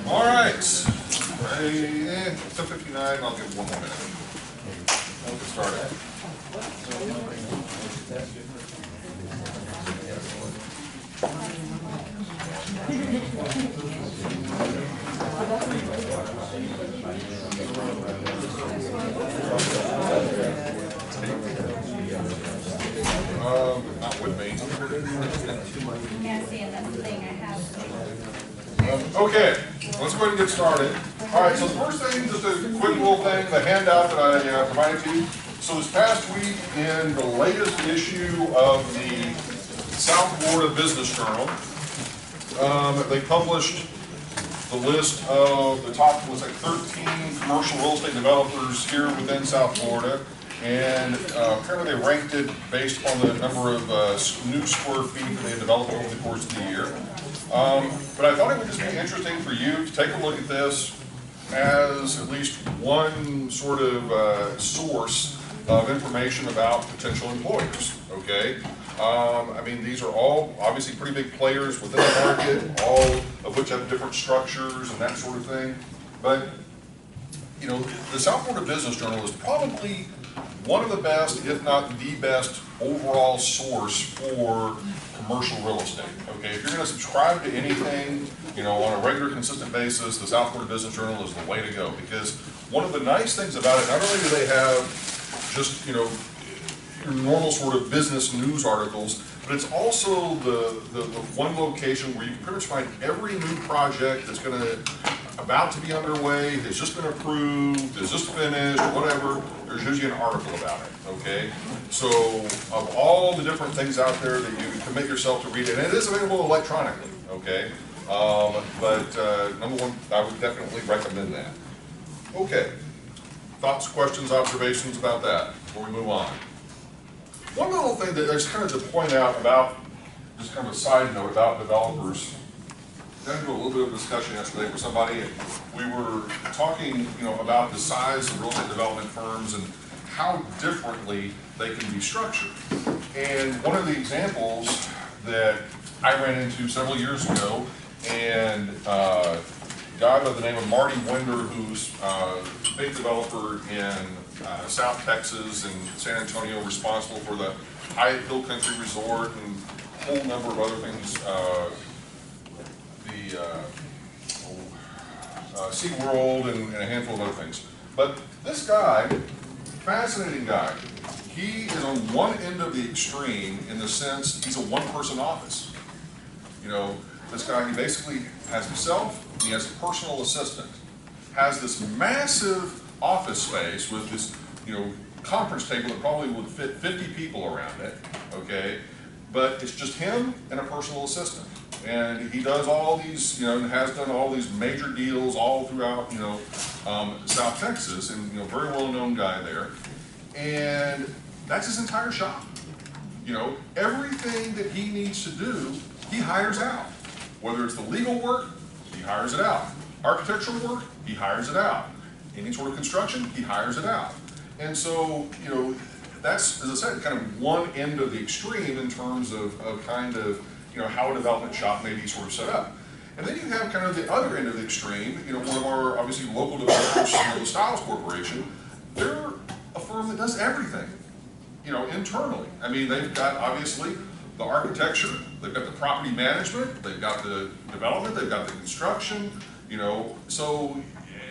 All right. 10:59. I'll give 1 more minute. We'll get started. Not with me. Yeah, see, that's the thing I have. Okay, let's go ahead and get started. All right, so the first thing, just a quick little thing, the handout that I provided to you. So this past week, in the latest issue of the South Florida Business Journal, they published the list of the top, looks like 13 commercial real estate developers here within South Florida. And apparently they ranked it based on the number of new square feet that they developed over the course of the year. But I thought it would just be interesting for you to take a look at this as at least one sort of source of information about potential employers, okay? I mean, these are all obviously pretty big players within the market, all of which have different structures and that sort of thing. But, you know, the South Florida Business Journal is probably one of the best, if not the best, overall source for commercial real estate. Okay, if you're going to subscribe to anything, you know, on a regular, consistent basis, the South Florida Business Journal is the way to go. Because one of the nice things about it, not only do they have just, you know, your normal sort of business news articles, but it's also the one location where you can pretty much find every new project that's about to be underway, has just been approved, is just finished, whatever. There's usually an article about it, okay? So of all the different things out there that you can commit yourself to read it, and it is available electronically, okay? Number one, I would definitely recommend that. Okay, thoughts, questions, observations about that before we move on? One little thing that I just kind of to point out about, just kind of a side note about developers. I got into a little bit of a discussion yesterday with somebody, and we were talking, you know, about the size of real estate development firms and how differently they can be structured. And one of the examples that I ran into several years ago, and a guy by the name of Marty Winder, who's a big developer in South Texas and San Antonio, responsible for the Hyatt Hill Country Resort and a whole number of other things. SeaWorld and a handful of other things. But this guy, fascinating guy, he is on one end of the extreme in the sense he's a one-person office. You know, this guy, he basically has himself, he has a personal assistant, has this massive office space with this, you know, conference table that probably would fit 50 people around it, okay? But it's just him and a personal assistant. And he does all these, you know, and has done all these major deals all throughout, you know, South Texas, and, you know, very well-known guy there. And that's his entire shop. You know, everything that he needs to do, he hires out. Whether it's the legal work, he hires it out. Architectural work, he hires it out. Any sort of construction, he hires it out. And so, you know, that's, as I said, kind of one end of the extreme in terms of kind of, you know, how a development shop may be sort of set up. And then you have kind of the other end of the extreme, you know, one of our obviously local developers, you know, the Stiles Corporation. They're a firm that does everything, you know, internally. I mean, they've got obviously the architecture, they've got the property management, they've got the development, they've got the construction, you know, so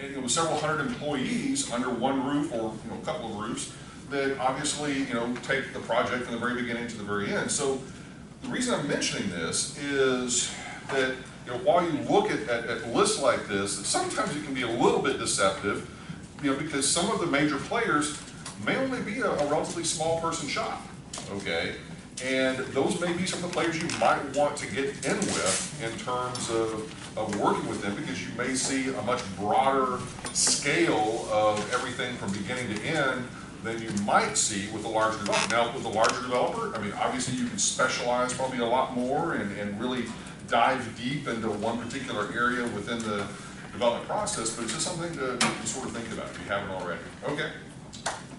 you know, with several hundred employees under one roof or, you know, a couple of roofs that obviously, you know, take the project from the very beginning to the very end. So the reason I'm mentioning this is that, you know, while you look at lists like this, that sometimes it can be a little bit deceptive, you know, because some of the major players may only be a relatively small person shop, okay? And those may be some of the players you might want to get in with in terms of working with them, because you may see a much broader scale of everything from beginning to end than you might see with a larger developer. Now, with a larger developer, I mean, obviously you can specialize probably a lot more and really dive deep into one particular area within the development process, but it's just something to sort of think about if you haven't already. Okay.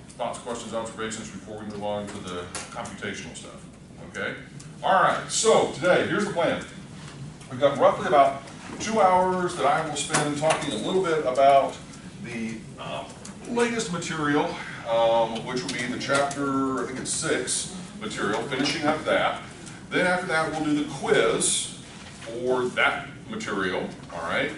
Thoughts, questions, observations before we move on to the computational stuff? Okay? All right, so today, here's the plan. We've got roughly about 2 hours that I will spend talking a little bit about the latest material, which will be the chapter, I think it's 6 material, finishing up that. Then after that, we'll do the quiz for that material, all right?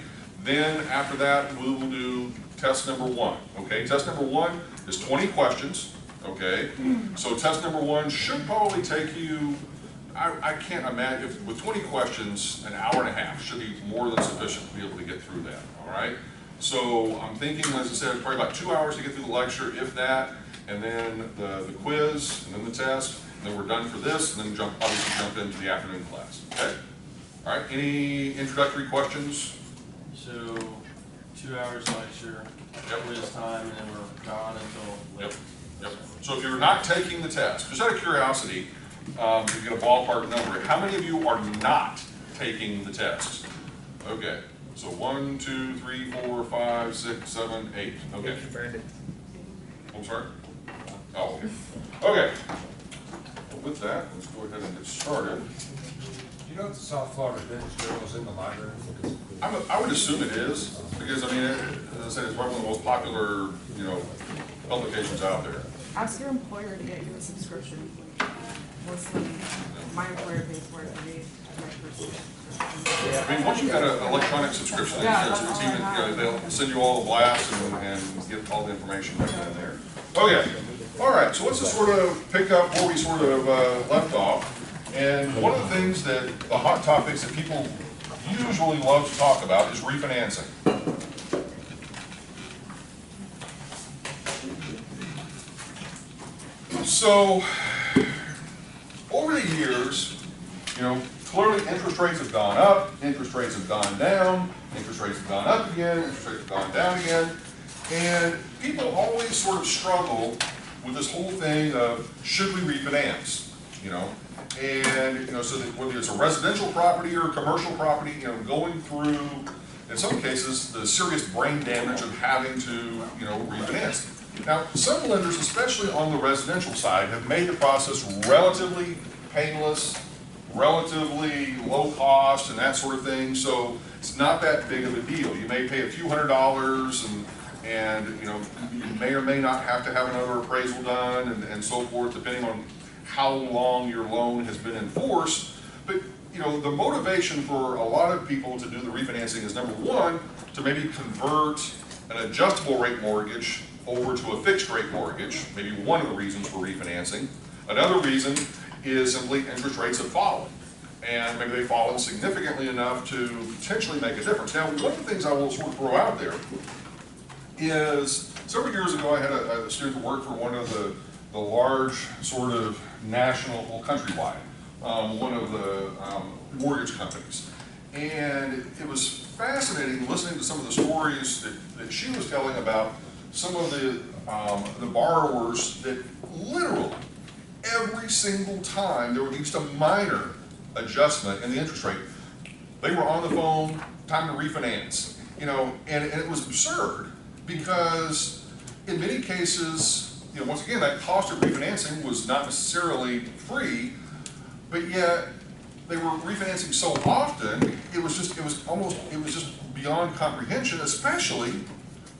Then after that, we will do test number 1, okay? Test number 1 is 20 questions, okay? So test number 1 should probably take you, I can't imagine, if with 20 questions, an hour and a half should be more than sufficient to be able to get through that, all right? So I'm thinking, as I said, probably about 2 hours to get through the lecture, if that, and then the quiz, and then the test, and then we're done for this, and then obviously jump into the afternoon class, okay? All right, any introductory questions? So, 2 hours lecture, quiz time, and then we're gone until... Yep. So if you're not taking the test, just out of curiosity, to get a ballpark number, how many of you are not taking the test? Okay, so 1, 2, 3, 4, 5, 6, 7, 8. Okay. Thank you, Brandon. I'm sorry? Oh, okay. Okay. Well, with that, let's go ahead and get started. You know, the South Florida Business Journal is in the library. I would assume it is, because I mean, as I said, it's probably one of the most popular, publications out there. Ask your employer to get you a subscription. Mostly, my employer pays for it for me. I mean, once you've got an electronic subscription, it's even, they'll send you all the blasts and get all the information right then and there. Okay, all right, so let's just sort of pick up where we sort of left off. And one of the things that, the hot topics that people usually love to talk about is refinancing. So, over the years, clearly interest rates have gone up, interest rates have gone down, interest rates have gone up again, interest rates have gone down again, and people always sort of struggle with this whole thing of, should we refinance, And, so that whether it's a residential property or a commercial property, going through, in some cases, the serious brain damage of having to, refinance. Now, some lenders, especially on the residential side, have made the process relatively painless, relatively low cost, and that sort of thing, so it's not that big of a deal. You may pay a few $100s, and you may or may not have to have another appraisal done, and so forth, depending on how long your loan has been in force. But the motivation for a lot of people to do the refinancing is, number one, to maybe convert an adjustable rate mortgage over to a fixed rate mortgage, maybe one of the reasons for refinancing. Another reason is simply interest rates have fallen, and maybe they've fallen significantly enough to potentially make a difference. Now, one of the things I will sort of throw out there is, several years ago I had a student work for one of the large sort of national, well, countrywide, one of the mortgage companies. And it was fascinating listening to some of the stories that she was telling about some of the borrowers that literally every single time there was just a minor adjustment in the interest rate, they were on the phone, time to refinance, and it was absurd because in many cases, once again, that cost of refinancing was not necessarily free, but yet they were refinancing so often, it was just beyond comprehension, especially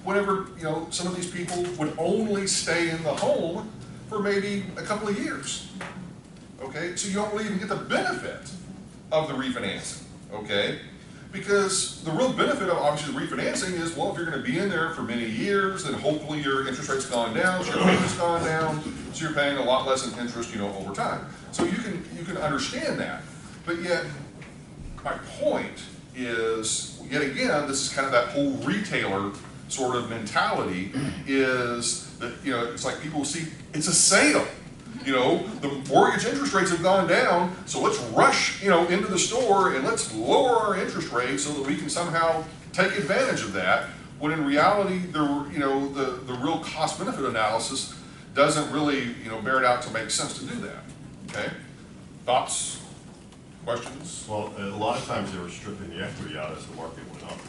whenever, some of these people would only stay in the home for maybe a couple of years, okay? So you don't really even get the benefit of the refinancing, okay? Because the real benefit of, obviously, the refinancing is, well, if you're going to be in there for many years, then hopefully your interest rate's gone down, so your payment's gone down, so you're paying a lot less in interest, over time. So you can understand that. But yet, my point is, yet again, this is kind of that whole retailer sort of mentality, is that, it's like people see, it's a sale. The mortgage interest rates have gone down, so let's rush, into the store and let's lower our interest rate so that we can somehow take advantage of that, when in reality, the real cost-benefit analysis doesn't really, bear it out to make sense to do that, okay? Thoughts? Questions? Well, a lot of times they were stripping the equity out as the market went up.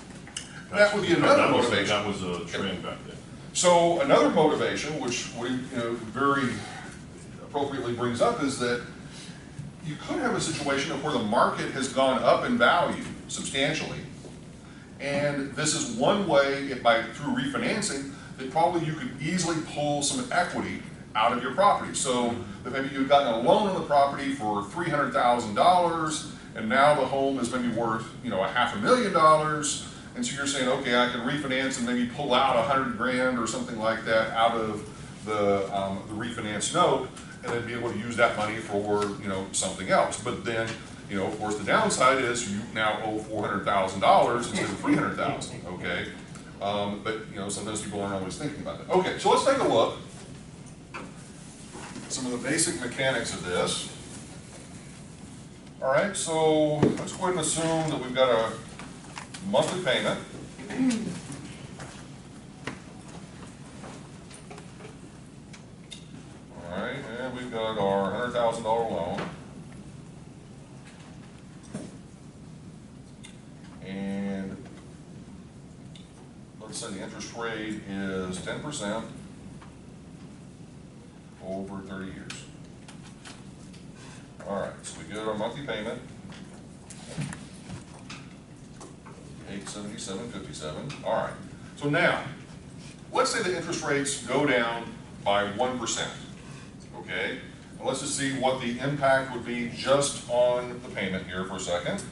That would be another motivation. That was a trend back then. So another motivation, which we very appropriately brings up, is that you could have a situation of where the market has gone up in value substantially. And this is one way, through refinancing, that probably you could easily pull some equity out of your property. So that maybe you've gotten a loan on the property for $300,000, and now the home is maybe worth, $500,000. And so you're saying, okay, I can refinance and maybe pull out 100 grand or something like that out of the refinance note, and then be able to use that money for, something else. But then, of course, the downside is you now owe $400,000 instead of $300,000. Okay, but sometimes people aren't always thinking about it. Okay, so let's take a look at some of the basic mechanics of this. All right, so let's go ahead and assume that we've got a monthly payment. All right, and we've got our $100,000 loan. And let's say the interest rate is 10% over 30 years. All right, so we get our monthly payment, $877.57. All right, so now let's say the interest rates go down by 1%. Okay, and let's just see what the impact would be just on the payment here for a second.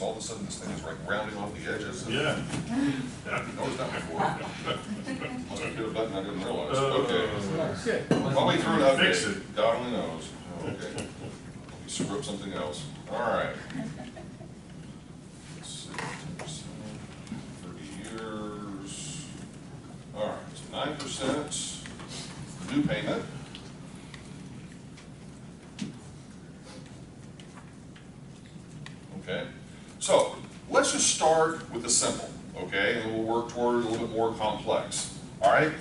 All of a sudden, this thing is like rounding off the edges. Yeah. Noticed that before. Must have hit a button I didn't realize. Okay. Probably through an update. Fix it. God only knows. Okay. Let me screw up something else. All right. Let's see. 30 years. All right. So 9% new payment. Okay. So let's just start with the simple, okay, and then we'll work toward a little bit more complex. All right.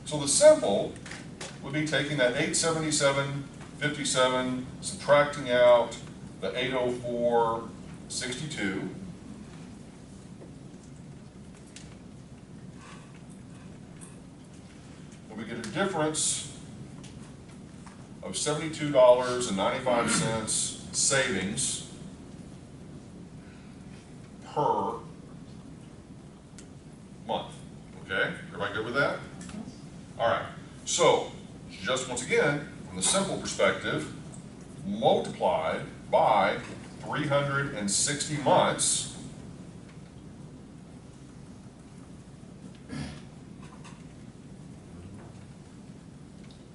So the simple would be taking that 877.57, subtracting out the 804.62, and we get a difference of $72.95 savings per month. Okay, everybody good with that? All right, so just once again, from the simple perspective, multiplied by 360 months,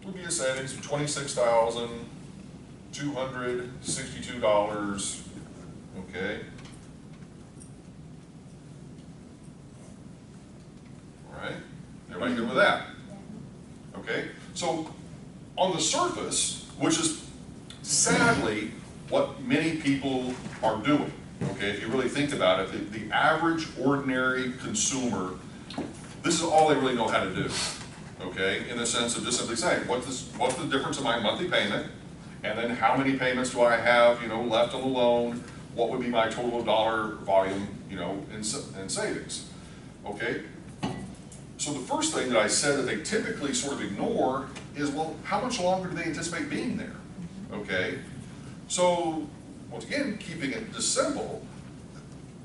would be a savings of $26,262, okay? Right? Everybody good with that? Okay, so on the surface, which is sadly what many people are doing, okay, if you really think about it, the average ordinary consumer, this is all they really know how to do, okay, in the sense of just simply saying, what's the difference in my monthly payment, and then how many payments do I have, left on the loan, what would be my total dollar volume, in savings, okay? So the first thing that I said that they typically sort of ignore is, well, how much longer do they anticipate being there? Okay, so once again, keeping it just simple,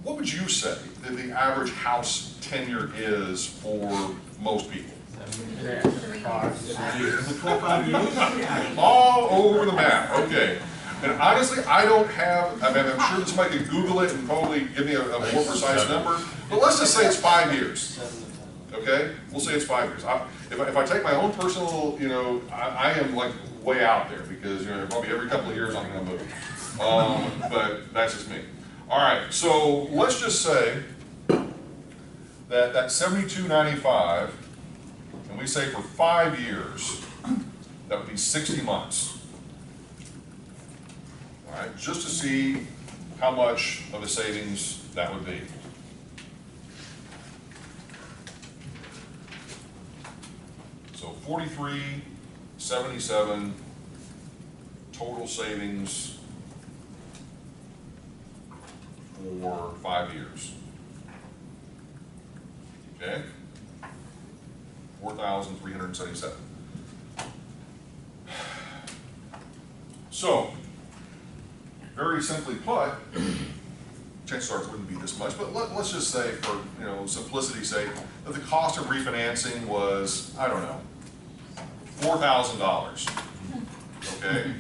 what would you say that the average house tenure is for most people? All over the map, okay. And honestly, I don't have, I'm sure that somebody could Google it and probably give me a more precise number, but let's just say it's 5 years. Okay, we'll say it's 5 years. If I take my own personal, I am like way out there because probably every couple of years I'm going to move. But that's just me. All right, so let's just say that $72.95, and we say for 5 years, that would be 60 months. All right, just to see how much of a savings that would be. So $43.77 total savings for 5 years. Okay? 4,377. So, very simply put, chances are it wouldn't be this much, but let's just say, for simplicity's sake, that the cost of refinancing was, I don't know, $4,000. Okay,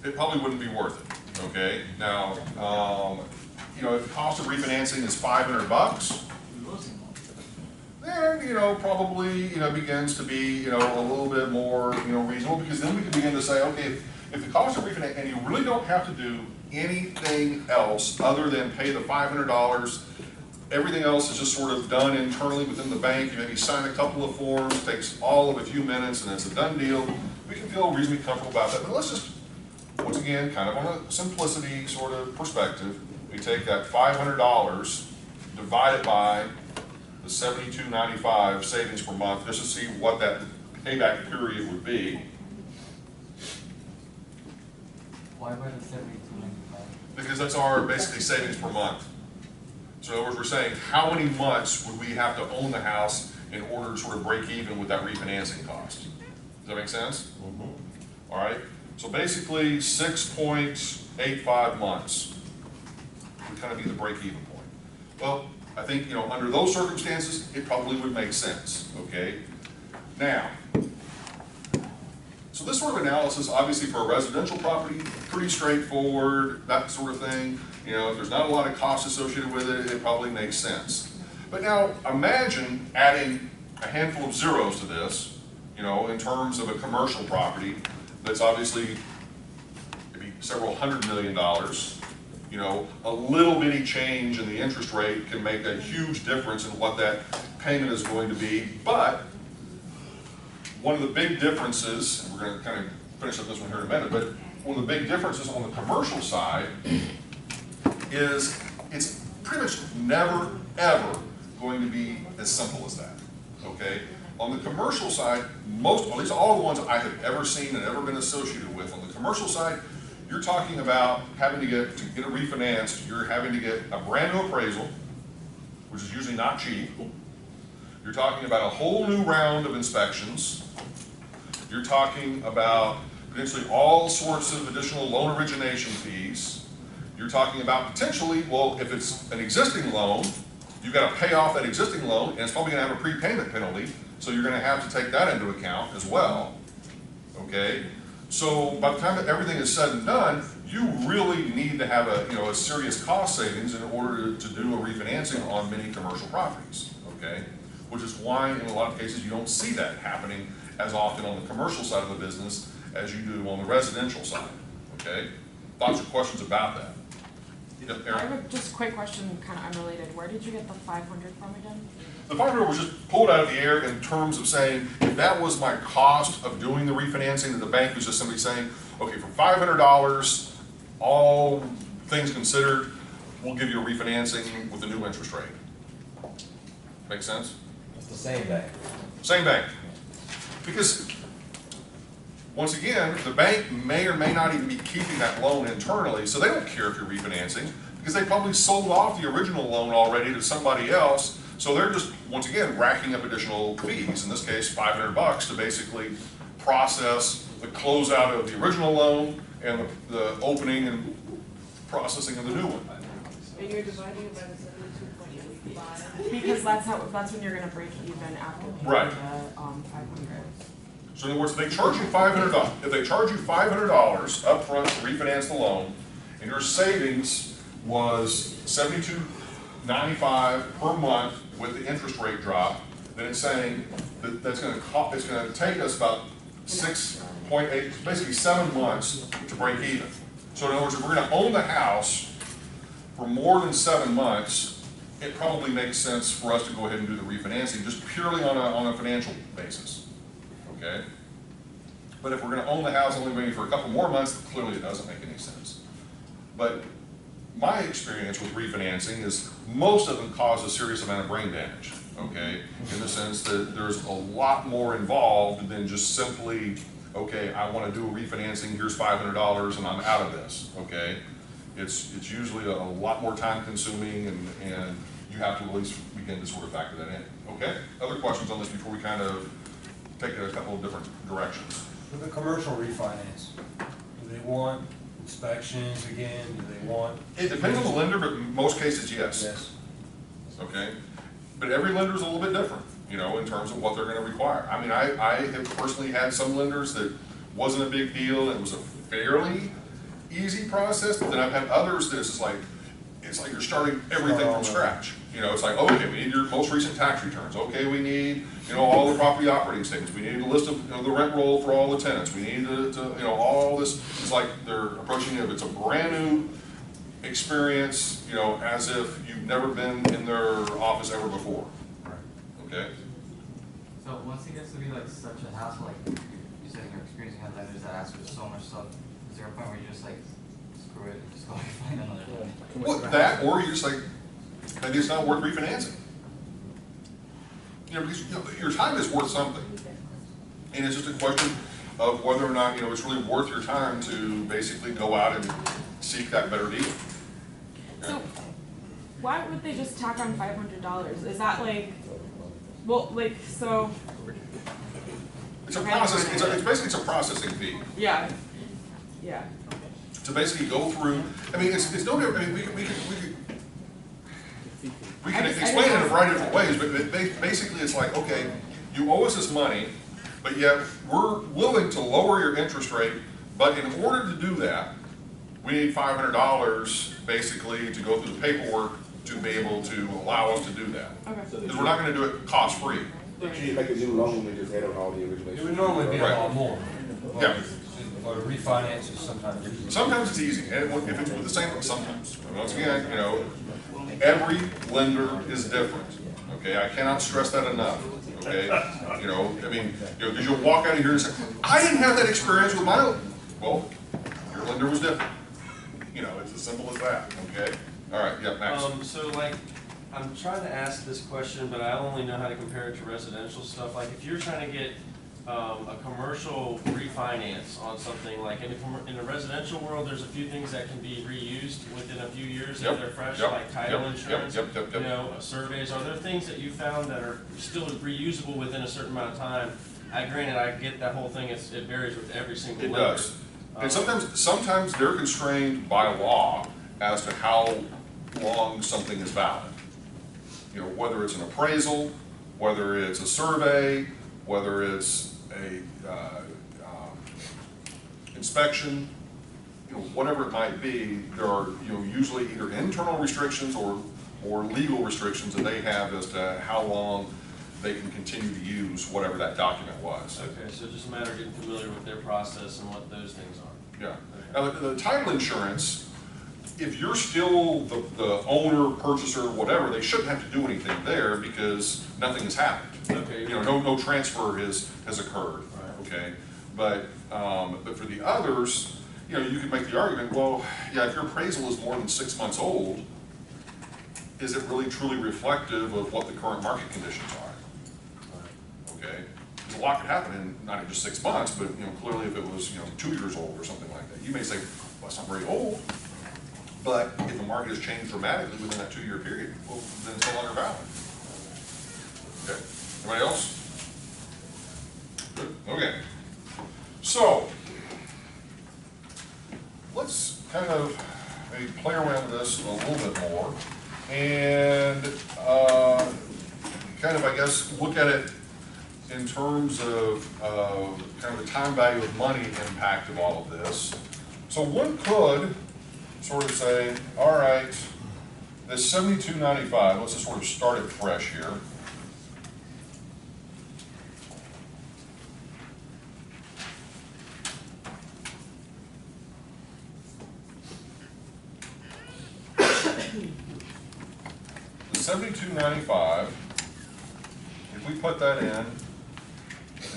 it probably wouldn't be worth it. Okay, now, if the cost of refinancing is $500, then probably begins to be a little bit more reasonable, because then we can begin to say, okay, if the cost of refinance, and you really don't have to do anything else other than pay the $500, everything else is just sort of done internally within the bank. You maybe sign a couple of forms, takes all of a few minutes, and it's a done deal. We can feel reasonably comfortable about that. But let's just, once again, kind of on a simplicity sort of perspective, we take that $500, divide it by the $72.95 savings per month, just to see what that payback period would be. Why by the 72.95? Because that's our basically savings per month. So in other words, we're saying how many months would we have to own the house in order to sort of break even with that refinancing cost? Does that make sense? Mm-hmm. All right. So basically 6.85 months would kind of be the break even point. Well, I think under those circumstances it probably would make sense. Okay. Now, so this sort of analysis, obviously for a residential property, pretty straightforward, that sort of thing. If there's not a lot of costs associated with it, it probably makes sense. But now imagine adding a handful of zeros to this, in terms of a commercial property that's obviously maybe several $100 million. A little bitty change in the interest rate can make a huge difference in what that payment is going to be. But one of the big differences, and we're going to kind of finish up this one here in a minute, but one of the big differences on the commercial side is it's pretty much never, ever going to be as simple as that, okay? On the commercial side, at least all the ones I have ever seen and ever been associated with, on the commercial side, you're talking about having to get a refinance, you're having to get a brand new appraisal, which is usually not cheap. You're talking about a whole new round of inspections. You're talking about potentially all sorts of additional loan origination fees. You're talking about potentially, well, if it's an existing loan, you've got to pay off that existing loan, and it's probably going to have a prepayment penalty, so you're going to have to take that into account as well. Okay? So by the time that everything is said and done, you really need to have a serious cost savings in order to do a refinancing on many commercial properties. Okay? Which is why in a lot of cases you don't see that happening as often on the commercial side of the business as you do on the residential side. Okay? Thoughts or questions about that? Yep, I have just a quick question, kind of unrelated. Where did you get the 500 from again? The 500 was just pulled out of the air in terms of saying, if that was my cost of doing the refinancing, that the bank was just simply saying, okay, for $500, all things considered, we'll give you a refinancing with the new interest rate. Make sense? It's the same bank. Same bank. Because, once again, the bank may or may not even be keeping that loan internally, so they don't care if you're refinancing, because they probably sold off the original loan already to somebody else, so they're just, once again, racking up additional fees, in this case $500, to basically process the closeout of the original loan and the opening and processing of the new one. And you're dividing it by the 72.85? Because that's when you're going to break even after paying Right. the 500. So in other words, if they charge you $500, if they charge you $500 up front to refinance the loan, and your savings was $72.95 per month with the interest rate drop, then it's saying that it's going to take us about 6.8, basically 7 months to break even. So in other words, if we're going to own the house for more than 7 months, it probably makes sense for us to go ahead and do the refinancing just purely on a financial basis. Okay? But if we're going to own the house only maybe for a couple more months, clearly it doesn't make any sense. But my experience with refinancing is most of them cause a serious amount of brain damage, okay? In the sense that there's a lot more involved than just simply, okay, I want to do a refinancing, here's $500 and I'm out of this, okay? it's usually a lot more time consuming, and you have to at least begin to sort of factor that in. Okay, other questions on this before we kind of take it a couple of different directions? With the commercial refinance, do they want inspections again? Do they want? It depends on the lender, but in most cases, yes. Yes. Okay, but every lender is a little bit different, you know, in terms of what they're gonna require. I mean, I have personally had some lenders that wasn't a big deal, it was a fairly easy process, but then I've had others that it's just like you're starting everything from scratch. You know, it's like, okay, we need your most recent tax returns, okay, we need, you know, all the property operating statements, we need a list of, you know, the rent roll for all the tenants, we need to you know, all this, it's like they're approaching it, it's a brand new experience, you know, as if you've never been in their office ever before. Okay? So once it gets to be like such a hassle, like you said you're experiencing had lenders that ask for so much stuff, is there a point where you just like, screw it, just go and find another one? Well, that, or you just like, maybe it's not worth refinancing. You know, because you know, your time is worth something. And it's just a question of whether or not, you know, it's really worth your time to basically go out and seek that better deal. So, why would they just tack on $500? Is that like, well, like, so, It's a process, it's basically it's a processing fee. yeah, yeah. To basically go through, I mean, it's no different, I mean, we can explain it in a variety of different ways, but basically it's like, okay, you owe us this money, but yet we're willing to lower your interest rate, but in order to do that, we need $500 basically to go through the paperwork to be able to allow us to do that. Okay. Because we're not gonna do it cost-free. You make a new loan and just add on all the original. It would normally be a lot more. Yeah. But a refinance is sometimes. Sometimes it's easy, and if it's with the same, sometimes. Once again, you know, every lender is different, okay? I cannot stress that enough, okay? You know, I mean, you know, because you'll walk out of here and say, I didn't have that experience with my own. Well, your lender was different. You know, it's as simple as that, okay? All right, yeah, Max. So like, I'm trying to ask this question, but I only know how to compare it to residential stuff. Like if you're trying to get a commercial refinance on something, like in the residential world, there's a few things that can be reused within a few years if they're fresh, like title insurance, you know, surveys. Are there things that you found that are still reusable within a certain amount of time? Granted, I get that whole thing, it varies with every single lender. It does. And sometimes they're constrained by law as to how long something is valid. You know, whether it's an appraisal, whether it's a survey, whether it's a inspection, you know, whatever it might be, there are, you know, usually either internal restrictions or legal restrictions that they have as to how long they can continue to use whatever that document was. Okay, so just a matter of getting familiar with their process and what those things are. Yeah. Now, the title insurance, if you're still the owner, purchaser, whatever, they shouldn't have to do anything there because nothing has happened. Okay. You know, no transfer has occurred. Right. Okay. But for the others, you know, you could make the argument, well, yeah, if your appraisal is more than 6 months old, is it really truly reflective of what the current market conditions are? Okay. Because a lot could happen in not just 6 months, but you know, clearly if it was, you know, 2 years old or something like that, you may say, well, it's not very old. But if the market has changed dramatically within that 2-year period, well, then it's no longer valid. Okay. Anybody else? Good. Okay. So let's kind of maybe play around with this a little bit more and kind of, I guess, look at it in terms of kind of the time value of money impact of all of this. So one could sort of say, all right, this $72.95, let's just sort of start it fresh here. The $72.95, if we put that in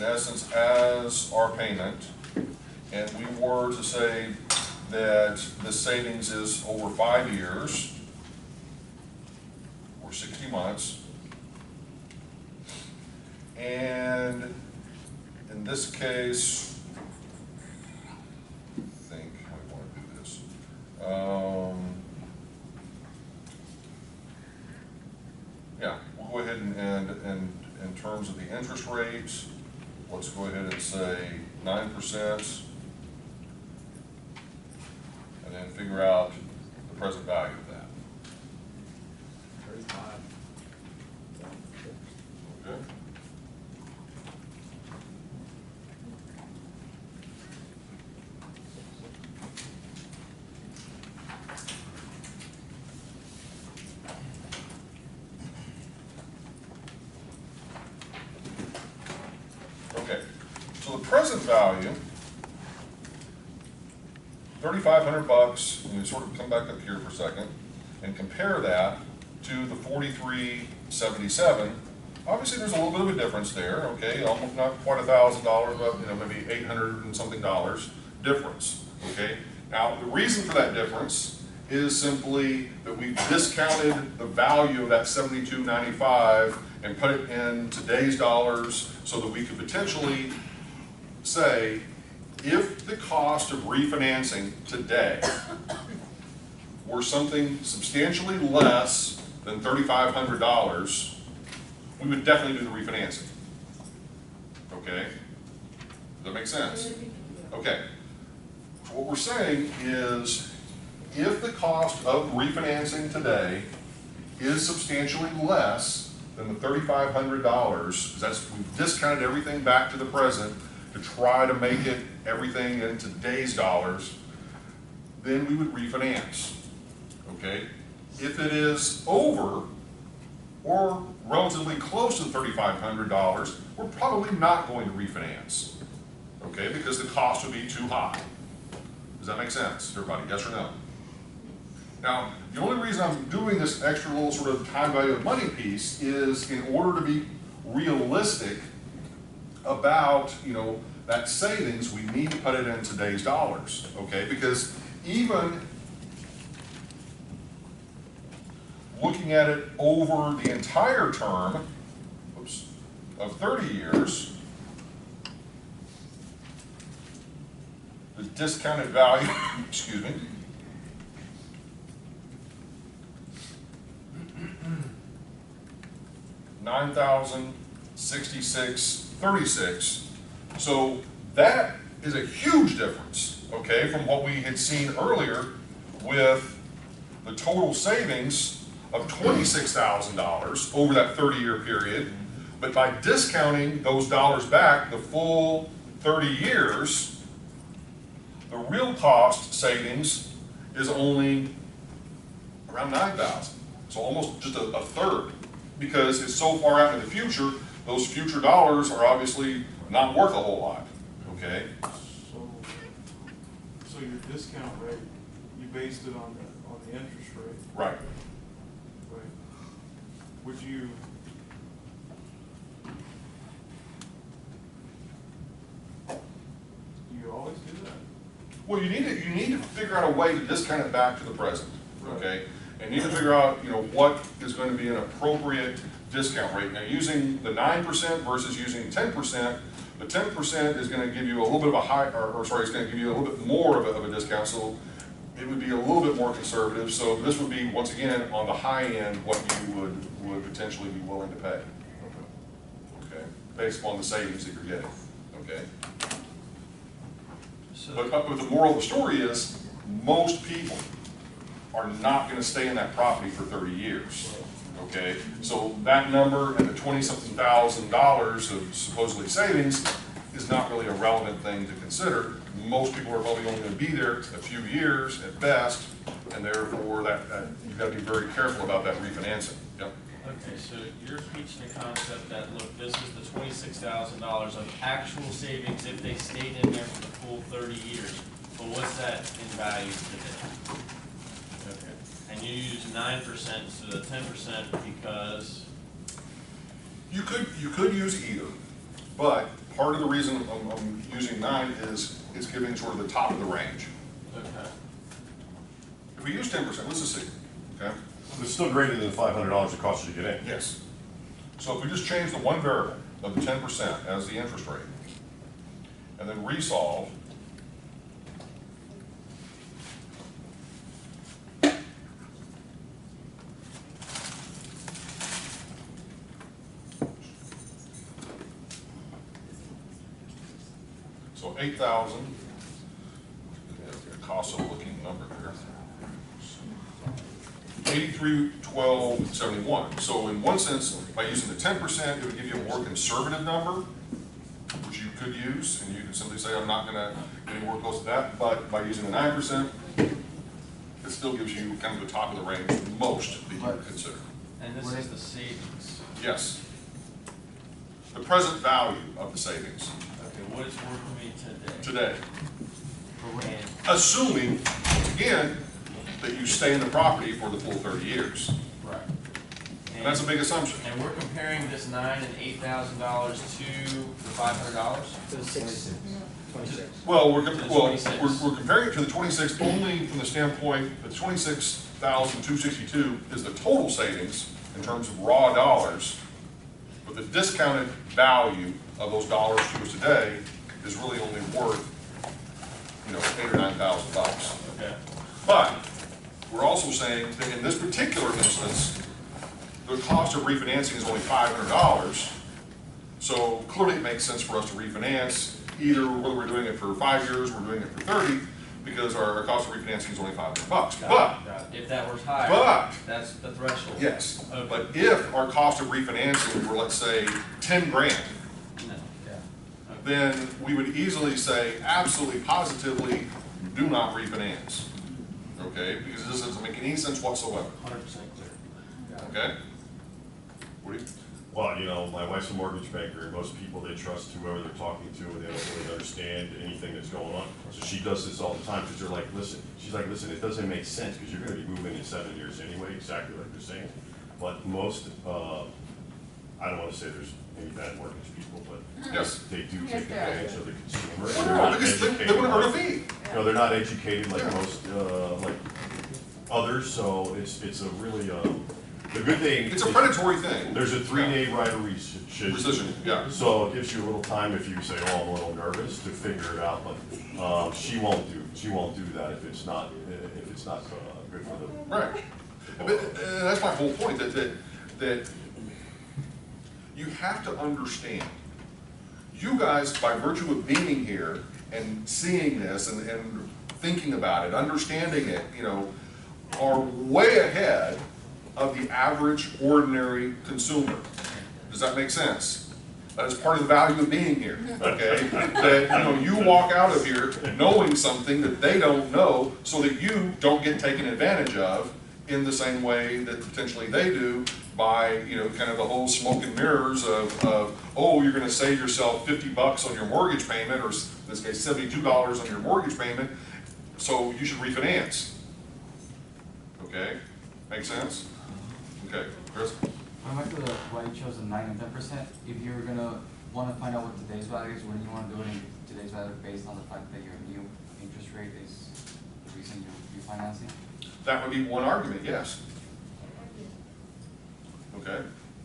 essence, as our payment, and we were to say that the savings is over 5 years, or 60 months, and in this case, I think how we want to do this. Yeah, we'll go ahead and in terms of the interest rates, let's go ahead and say 9%, and then figure out the present value of that. 35. Okay? Okay, so the present value, $3,500, and we sort of come back up here for a second and compare that to the 4377. Obviously, there's a little bit of a difference there. Okay, almost not quite $1,000, but maybe 800 and something dollars difference. Okay, now the reason for that difference is simply that we've discounted the value of that $72.95 and put it in today's dollars so that we could potentially say, if the cost of refinancing today were something substantially less than $3,500, we would definitely do the refinancing. Okay? Does that make sense? Okay. So what we're saying is, if the cost of refinancing today is substantially less than the $3,500, because that's, we've discounted everything back to the present to try to make it everything in today's dollars, then we would refinance. Okay? If it is over or relatively close to $3,500, we're probably not going to refinance. Okay? Because the cost would be too high. Does that make sense, everybody? Yes or no? Now, the only reason I'm doing this extra little sort of time value of money piece is in order to be realistic about, you know, that savings. We need to put it in today's dollars, okay? Because even looking at it over the entire term, of 30 years, the discounted value, excuse me, $9,066.36. So that is a huge difference, okay, from what we had seen earlier with the total savings of $26,000 over that 30-year period. But by discounting those dollars back the full 30 years, the real cost savings is only around $9,000. So almost just a third, because it's so far out in the future, those future dollars are obviously not worth a whole lot, okay? So your discount rate, you based it on the interest rate, Right. right? Would you, you always do that? Well, you need to figure out a way to discount it back to the present, okay? And you need to figure out, you know, what is going to be an appropriate discount rate. Now, using the 9% versus using 10%, the 10% is going to give you a little bit of a high, or sorry, it's going to give you a little bit more of a discount. So it would be a little bit more conservative. So this would be, once again, on the high end, what you would potentially be willing to pay. Okay, based upon the savings that you're getting. Okay. So, But the moral of the story is, most people are not going to stay in that property for 30 years. Okay, so that number and the 20-something thousand dollars of supposedly savings is not really a relevant thing to consider. Most people are probably only going to be there a few years at best, and therefore that you've got to be very careful about that refinancing. Yep. okay, so you're teaching the concept that, look, this is the $26,000 of actual savings if they stayed in there for the full 30 years. But what's that in value today? Okay. And you use 9% instead of 10% because? You could use either, but part of the reason I'm using 9 is it's giving sort of the top of the range. Okay. If we use 10%, let's just see. Okay. It's still greater than the $500 it costs you to get in. Yes. So if we just change the one variable of the 10% as the interest rate, and then resolve, So 8,000. Cost of looking number there. 83,1271. So in one sense, by using the 10%, it would give you a more conservative number, which you could use, and you could simply say, I'm not gonna get anywhere close to that, but by using the 9%, it still gives you kind of the top of the range, most that you would consider. And this is the savings. Yes. The present value of the savings Okay, what it's worth to me today? today. And Assuming, once again, that you stay in the property for the full 30 years. right. And that's a big assumption. And we're comparing this $9,000 and $8,000 to the $500? To the 26. Well, To the 26. we're comparing it to the 26 only from the standpoint that 26,262 is the total savings in terms of raw dollars, but the discounted value of those dollars to us today is really only worth, you know, $8,000 or $9,000. Okay. But we're also saying that in this particular instance, the cost of refinancing is only $500. So clearly it makes sense for us to refinance, either whether we're doing it for 5 years or we're doing it for 30, because our cost of refinancing is only $500. But, Got it. If that was higher, but, that's the threshold. yes, Okay. but if our cost of refinancing were, let's say, 10 grand, No. Yeah. then we would easily say, absolutely, positively, do not refinance. Okay, because this doesn't make any sense whatsoever. 100% clear. Okay? What do you? Well, you know, my wife's a mortgage banker, and most people, they trust whoever they're talking to, and they don't really understand anything that's going on. So she does this all the time, because they're like, listen, she's like, listen, it doesn't make sense, because you're gonna be moving in 7 years anyway, exactly like you're saying. But most, I don't wanna say there's any bad mortgage people, but Yes. they do Yes, take there are. advantage of the consumer. and Well, they're no, not because they educated wouldn't earn a like- fee. No, they're not educated like Yeah. most, like others, so it's a really, the good thing. It's a is predatory thing. There's a 3-day right of rescission. Rescission, yeah. So it gives you a little time if you say, oh, I'm a little nervous, to figure it out, but, she won't do that if it's not, good for the. Right. But that's my whole point, that you have to understand. You guys, by virtue of being here and seeing this and thinking about it, understanding it, you know, are way ahead of the average ordinary consumer. Does that make sense? That is part of the value of being here, okay? That, you know, you walk out of here knowing something that they don't know, so that you don't get taken advantage of in the same way that potentially they do by, you know, kind of the whole smoke and mirrors of oh, you're gonna save yourself $50 on your mortgage payment, or in this case, $72 on your mortgage payment, so you should refinance. Okay, make sense? Okay, Chris? Going back to why you chose the 9 and 10%, if you're gonna wanna find out what today's value is, wouldn't you wanna do it in today's value based on the fact that your new interest rate is the reason you're refinancing? That would be one argument, yes. Okay.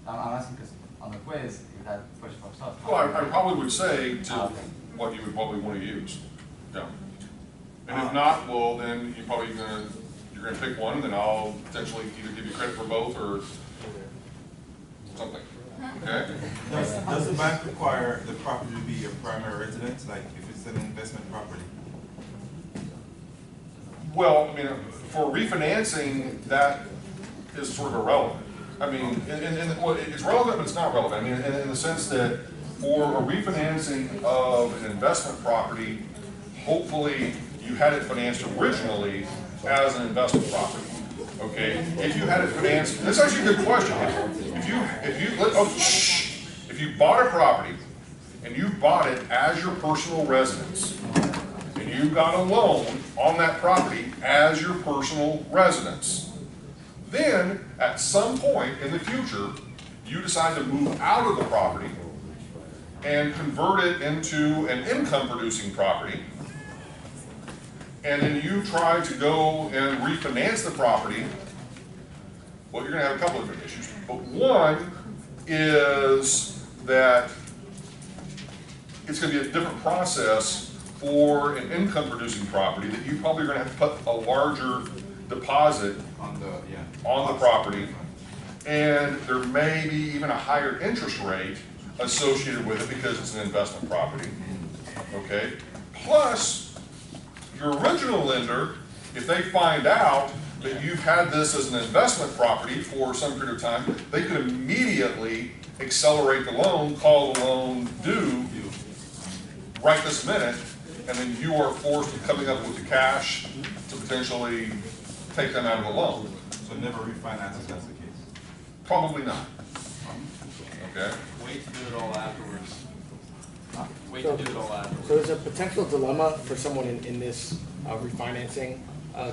I'm asking because on the quiz, if that push pops up. Well, I probably would say to Okay. what you would probably want to use. Yeah. And if not, well, then you're probably you're gonna pick one, and then I'll potentially either give you credit for both or something. Okay? Does the bank require the property to be your primary residence, like if it's an investment property? Well, I mean, for refinancing, that is sort of irrelevant. I mean, well, it's relevant, but it's not relevant. I mean, in the sense that for a refinancing of an investment property, hopefully you had it financed originally as an investment property. Okay, if you had it financed, this is actually a good question. If you bought a property and you bought it as your personal residence, and you got a loan on that property as your personal residence, then at some point in the future, you decide to move out of the property and convert it into an income-producing property, and then you try to go and refinance the property, well, you're gonna have a couple of different issues. But one is that it's gonna be a different process for an income-producing property, that you probably are gonna have to put a larger deposit On the, yeah. on the property, and there may be even a higher interest rate associated with it because it's an investment property, okay? Plus, your original lender, if they find out that you've had this as an investment property for some period of time, they could immediately accelerate the loan, call the loan due right this minute, and then you are forced with coming up with the cash to potentially take them out of the loan. So never refinance if that's the case. Probably not. Okay? Wait to do it all afterwards. Wait to do it all afterwards. So there's a potential dilemma for someone in this refinancing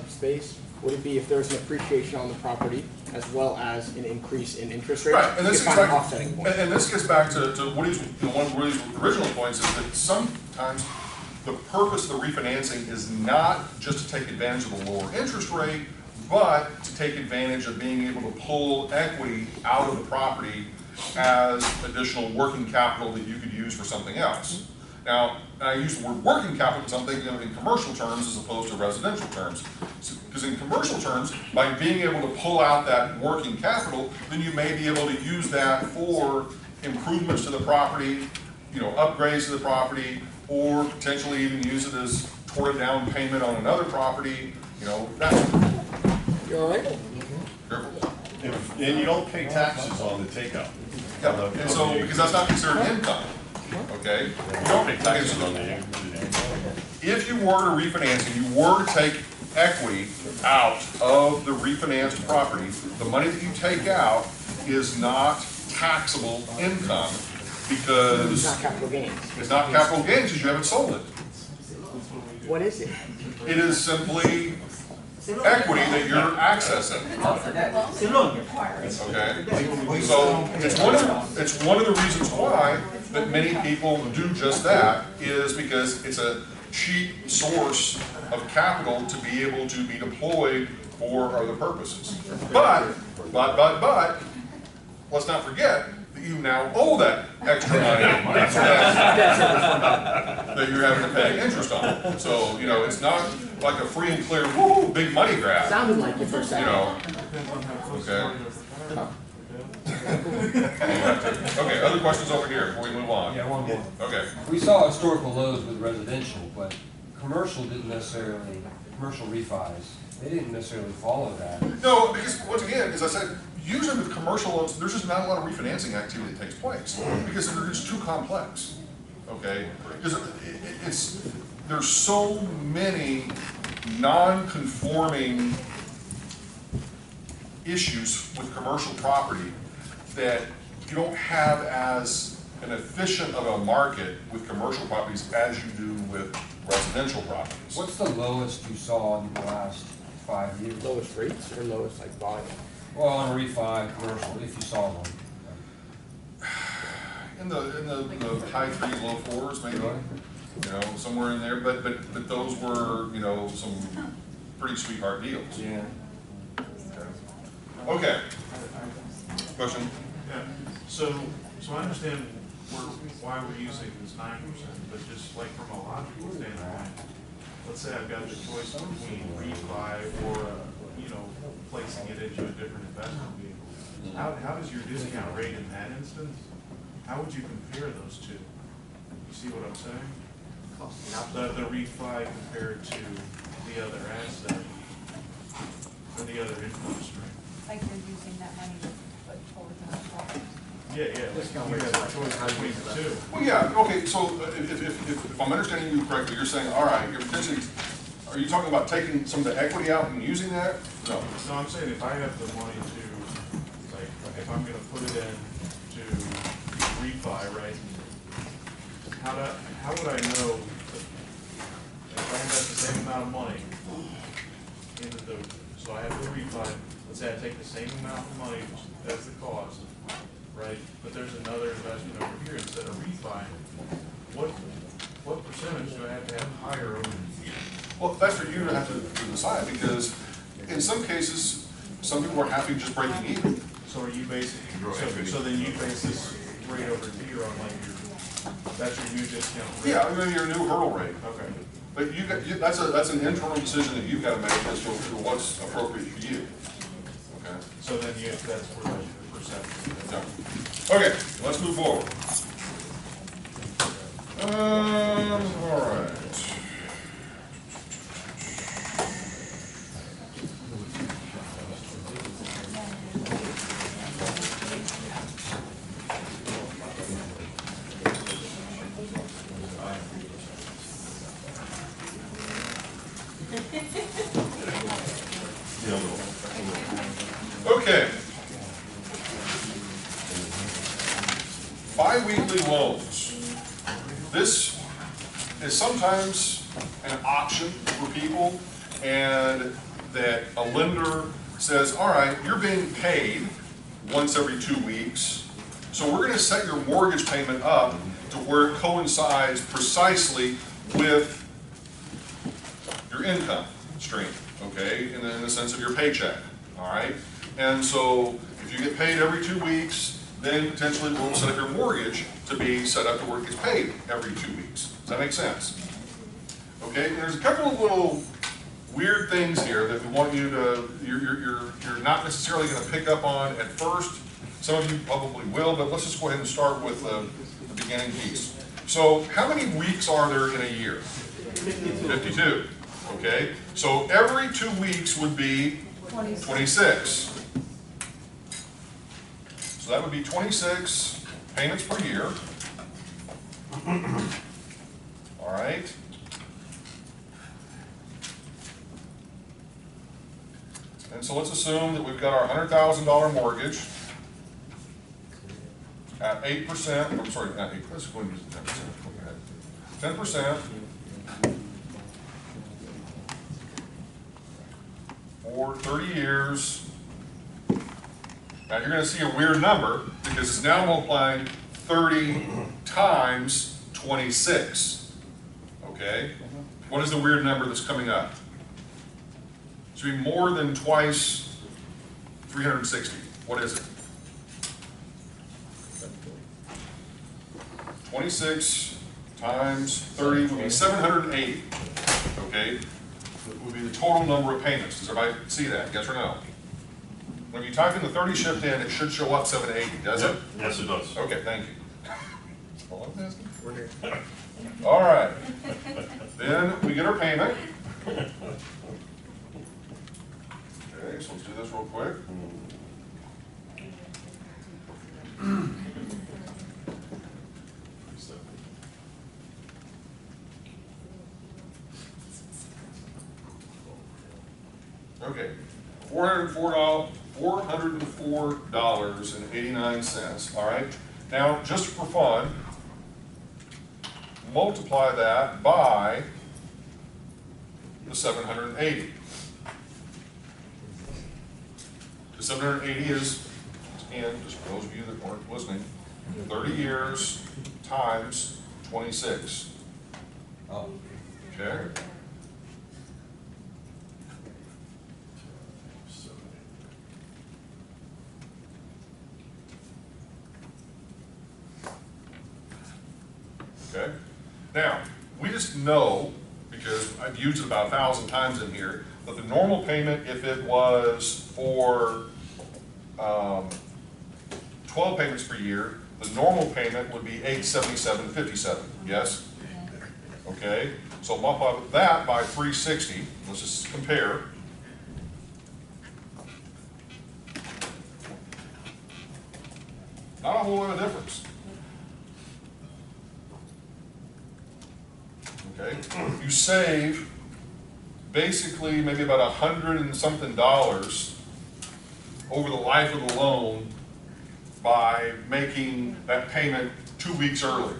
space. Would it be if there's an appreciation on the property as well as an increase in interest rates? Right, and you this could gets find an back, offsetting point. and this gets back to Woody's, one of Woody's original points is that sometimes the purpose of the refinancing is not just to take advantage of the lower interest rate, but to take advantage of being able to pull equity out of the property as additional working capital that you could use for something else. Now, I use the word working capital because I'm thinking of in commercial terms as opposed to residential terms. Because in commercial terms, by being able to pull out that working capital, then you may be able to use that for improvements to the property, upgrades to the property, or potentially even use it as toward a down payment on another property, that. You all right? Careful. And you don't pay taxes on the takeout. Yeah, and so, because that's not considered income, okay? You don't pay taxes on the If you were to refinance and you were to take equity out of the refinanced property, the money that you take out is not taxable income because It's not capital gains. it's not capital gains because you haven't sold it. What is it? It is simply equity that you're accessing. Okay? So it's one of the reasons why that many people do just that is because it's a cheap source of capital to be able to be deployed for other purposes. But, let's not forget that you now owe that extra money that you're having to pay interest on. So, it's not like a free and clear, woo, big money grab. Sounded like it for a second. Depends on how close Okay. somebody goes to the Okay, other questions over here before we move on? Yeah, one more. Okay. We saw historical lows with residential, but commercial didn't necessarily, commercial refis, they didn't necessarily follow that. No, because once again, as I said, usually with commercial loans, there's just not a lot of refinancing activity that takes place because they're just too complex. Okay? Because there's so many non-conforming issues with commercial property that you don't have as an efficient of a market with commercial properties as you do with residential properties. What's the lowest you saw in the last 5 years? Lowest rates or lowest volume? Well, on a refi, commercial, if you saw one. In the high threes, low fours, maybe, somewhere in there. But those were, some pretty sweetheart deals. Yeah. Okay. Question? Yeah, so I understand why we're using this 9%, but just like from a logical standpoint, let's say I've got the choice between refi or, placing it into a different investment vehicle. How does your discount rate in that instance, how would you compare those two? You see what I'm saying? The refi compared to the other asset, or the other income stream. Like you're using that money to put towards another property. Yeah, you have a choice between the two. Well, yeah, okay, so if I'm understanding you correctly, you're saying, all right, you're potentially, are you talking about taking some of the equity out and using that? No. No, I'm saying if I have the money to, like, if I'm gonna put it in to refi, right? How would I know if I invest the same amount of money into so I have the refi, let's say I take the same amount of money as the cost, right? But there's another investment over here instead of refi, what percentage do I have to have higher over? Well, that's for you to have to decide, because in some cases, some people are happy just breaking even. So are you basing, so then you base this rate over here on like that's your new discount rate? Yeah, I mean, your new hurdle rate. Okay. But that's an internal decision that you've got to make as to what's appropriate for you. Okay? So then that's where the perception is. Yeah. Okay, let's move forward. All right. Okay. Biweekly loans. This is sometimes an option for people, and that a lender says, all right, you're being paid once every 2 weeks, so we're going to set your mortgage payment up to where it coincides precisely with your income stream, okay, in the sense of your paycheck, all right? And so if you get paid every 2 weeks, then potentially we'll set up your mortgage to be set up to where it gets paid every 2 weeks. Does that make sense? Okay, and there's a couple of little weird things here that we want you to, you're not necessarily going to pick up on at first. Some of you probably will, but let's just go ahead and start with the beginning piece. So how many weeks are there in a year? 52. Okay, so every 2 weeks would be 26. So that would be 26 payments per year. All right. And so let's assume that we've got our $100,000 mortgage at 8%. I'm sorry, not 8%. Let's go ahead and use 10%. 10%. For 30 years. Now you're going to see a weird number because it's now multiplying 30 times 26. Okay? What is the weird number that's coming up? It should be more than twice 360. What is it? 26 times 30 would be 780. Okay? Would be the total number of payments. Does everybody see that? Yes or no? When you type in the 30 shift in, it should show up 780, does it? Yes, it does. Okay, thank you. All I'm asking. All right. Then we get our payment. Okay, so let's do this real quick. Okay, $404.89, all right? Now, just for fun, multiply that by the 780. The 780 is, again, just for those of you that weren't listening, 30 years times 26. Oh. Okay? Okay? Now, we just know, because I've used it about 1,000 times in here, that the normal payment, if it was for 12 payments per year, the normal payment would be $877.57. Yes? Okay? So multiply that by 360. Let's just compare. Not a whole lot of difference. Okay, you save basically maybe about $100 and something over the life of the loan by making that payment 2 weeks earlier.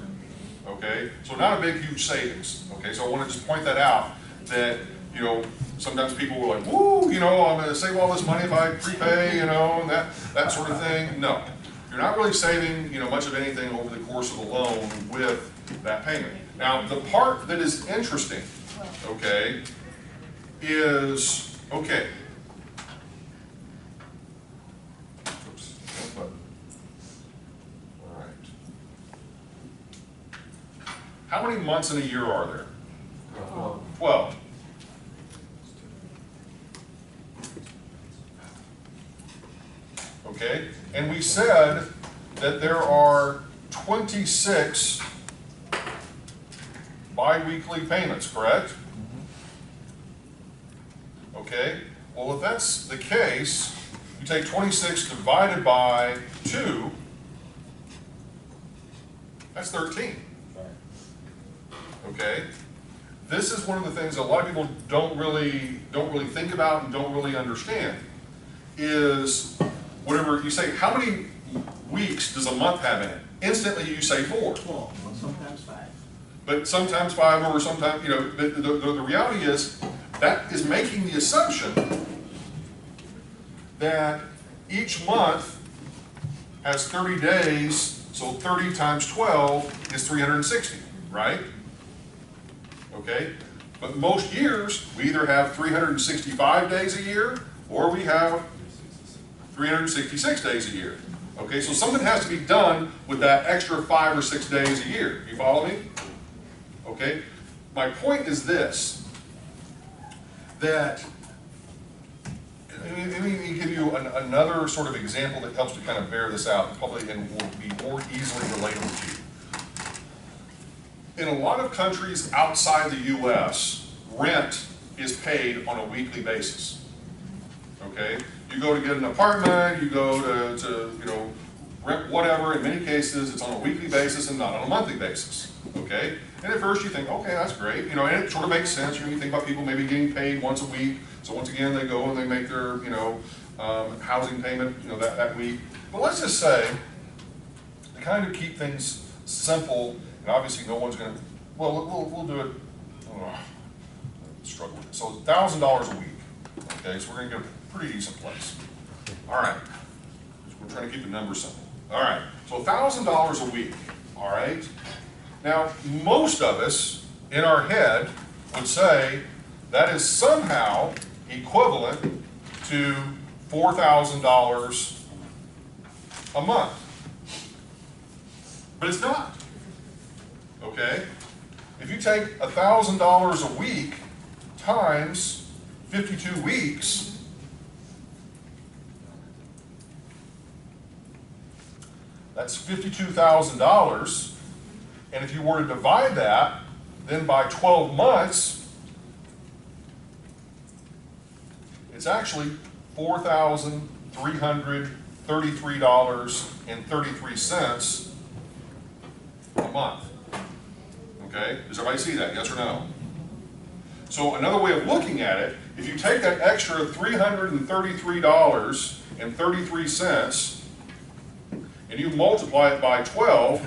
Okay, so not a big, huge savings. Okay, so I want to just point that out that, you know, sometimes people were like, woo, you know, I'm going to save all this money if I prepay, you know, and that sort of thing. No, you're not really saving, you know, much of anything over the course of the loan with that payment. Now, the part that is interesting, okay, is, okay. Oops, wrong button. All right. How many months in a year are there? 12. Okay, and we said that there are 26 biweekly payments, correct? Okay, well, if that's the case, you take 26 divided by 2, that's 13. Okay, this is one of the things that a lot of people don't really think about and don't really understand, is whatever you say, how many weeks does a month have in it? Instantly you say 4. Sometimes 5. But sometimes 5 or sometimes, you know, the reality is that is making the assumption that each month has 30 days, so 30 times 12 is 360, right? Okay? But most years, we either have 365 days a year or we have 366 days a year. Okay, so something has to be done with that extra 5 or 6 days a year. You follow me? Okay? My point is this, that, let me give you another sort of example that helps to kind of bear this out, probably, and will be more easily relatable to you. In a lot of countries outside the U.S., rent is paid on a weekly basis. Okay? You go to get an apartment, you go to you know, rent whatever, in many cases it's on a weekly basis and not on a monthly basis. Okay? And at first you think, okay, that's great, you know, and it sort of makes sense. You know, you think about people maybe getting paid once a week, so once again they go and they make their, you know, housing payment, you know, that week. But let's just say, to kind of keep things simple, and obviously no one's going to, well, we'll do it, struggle with it. So $1,000 a week, okay, so we're going to get a pretty decent place. All right, we're trying to keep the numbers simple. All right, so $1,000 a week, all right? Now, most of us in our head would say that is somehow equivalent to $4,000 a month. But it's not, okay? If you take $1,000 a week times 52 weeks, that's $52,000. And if you were to divide that, then by 12 months, it's actually $4,333.33 a month. Okay? Does everybody see that? Yes or no? So another way of looking at it, if you take that extra $333.33 and you multiply it by 12,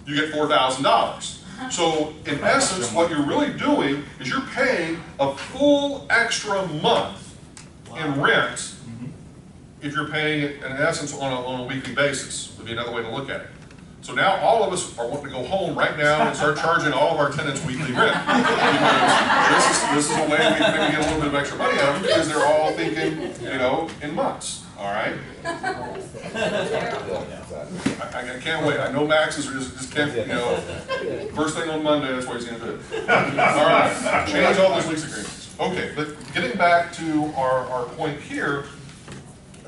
you get $4,000. So in essence, what you're really doing is you're paying a full extra month in rent if you're paying it in essence on a weekly basis, would be another way to look at it. So now all of us are wanting to go home right now and start charging all of our tenants weekly rent. Because this is a way we can maybe get a little bit of extra money out of them because they're all thinking, you know, in months. All right? I can't wait. I know Max is just can't, you know, first thing on Monday, that's what he's going to do. All right, change all those lease agreements. Okay, but getting back to our point here,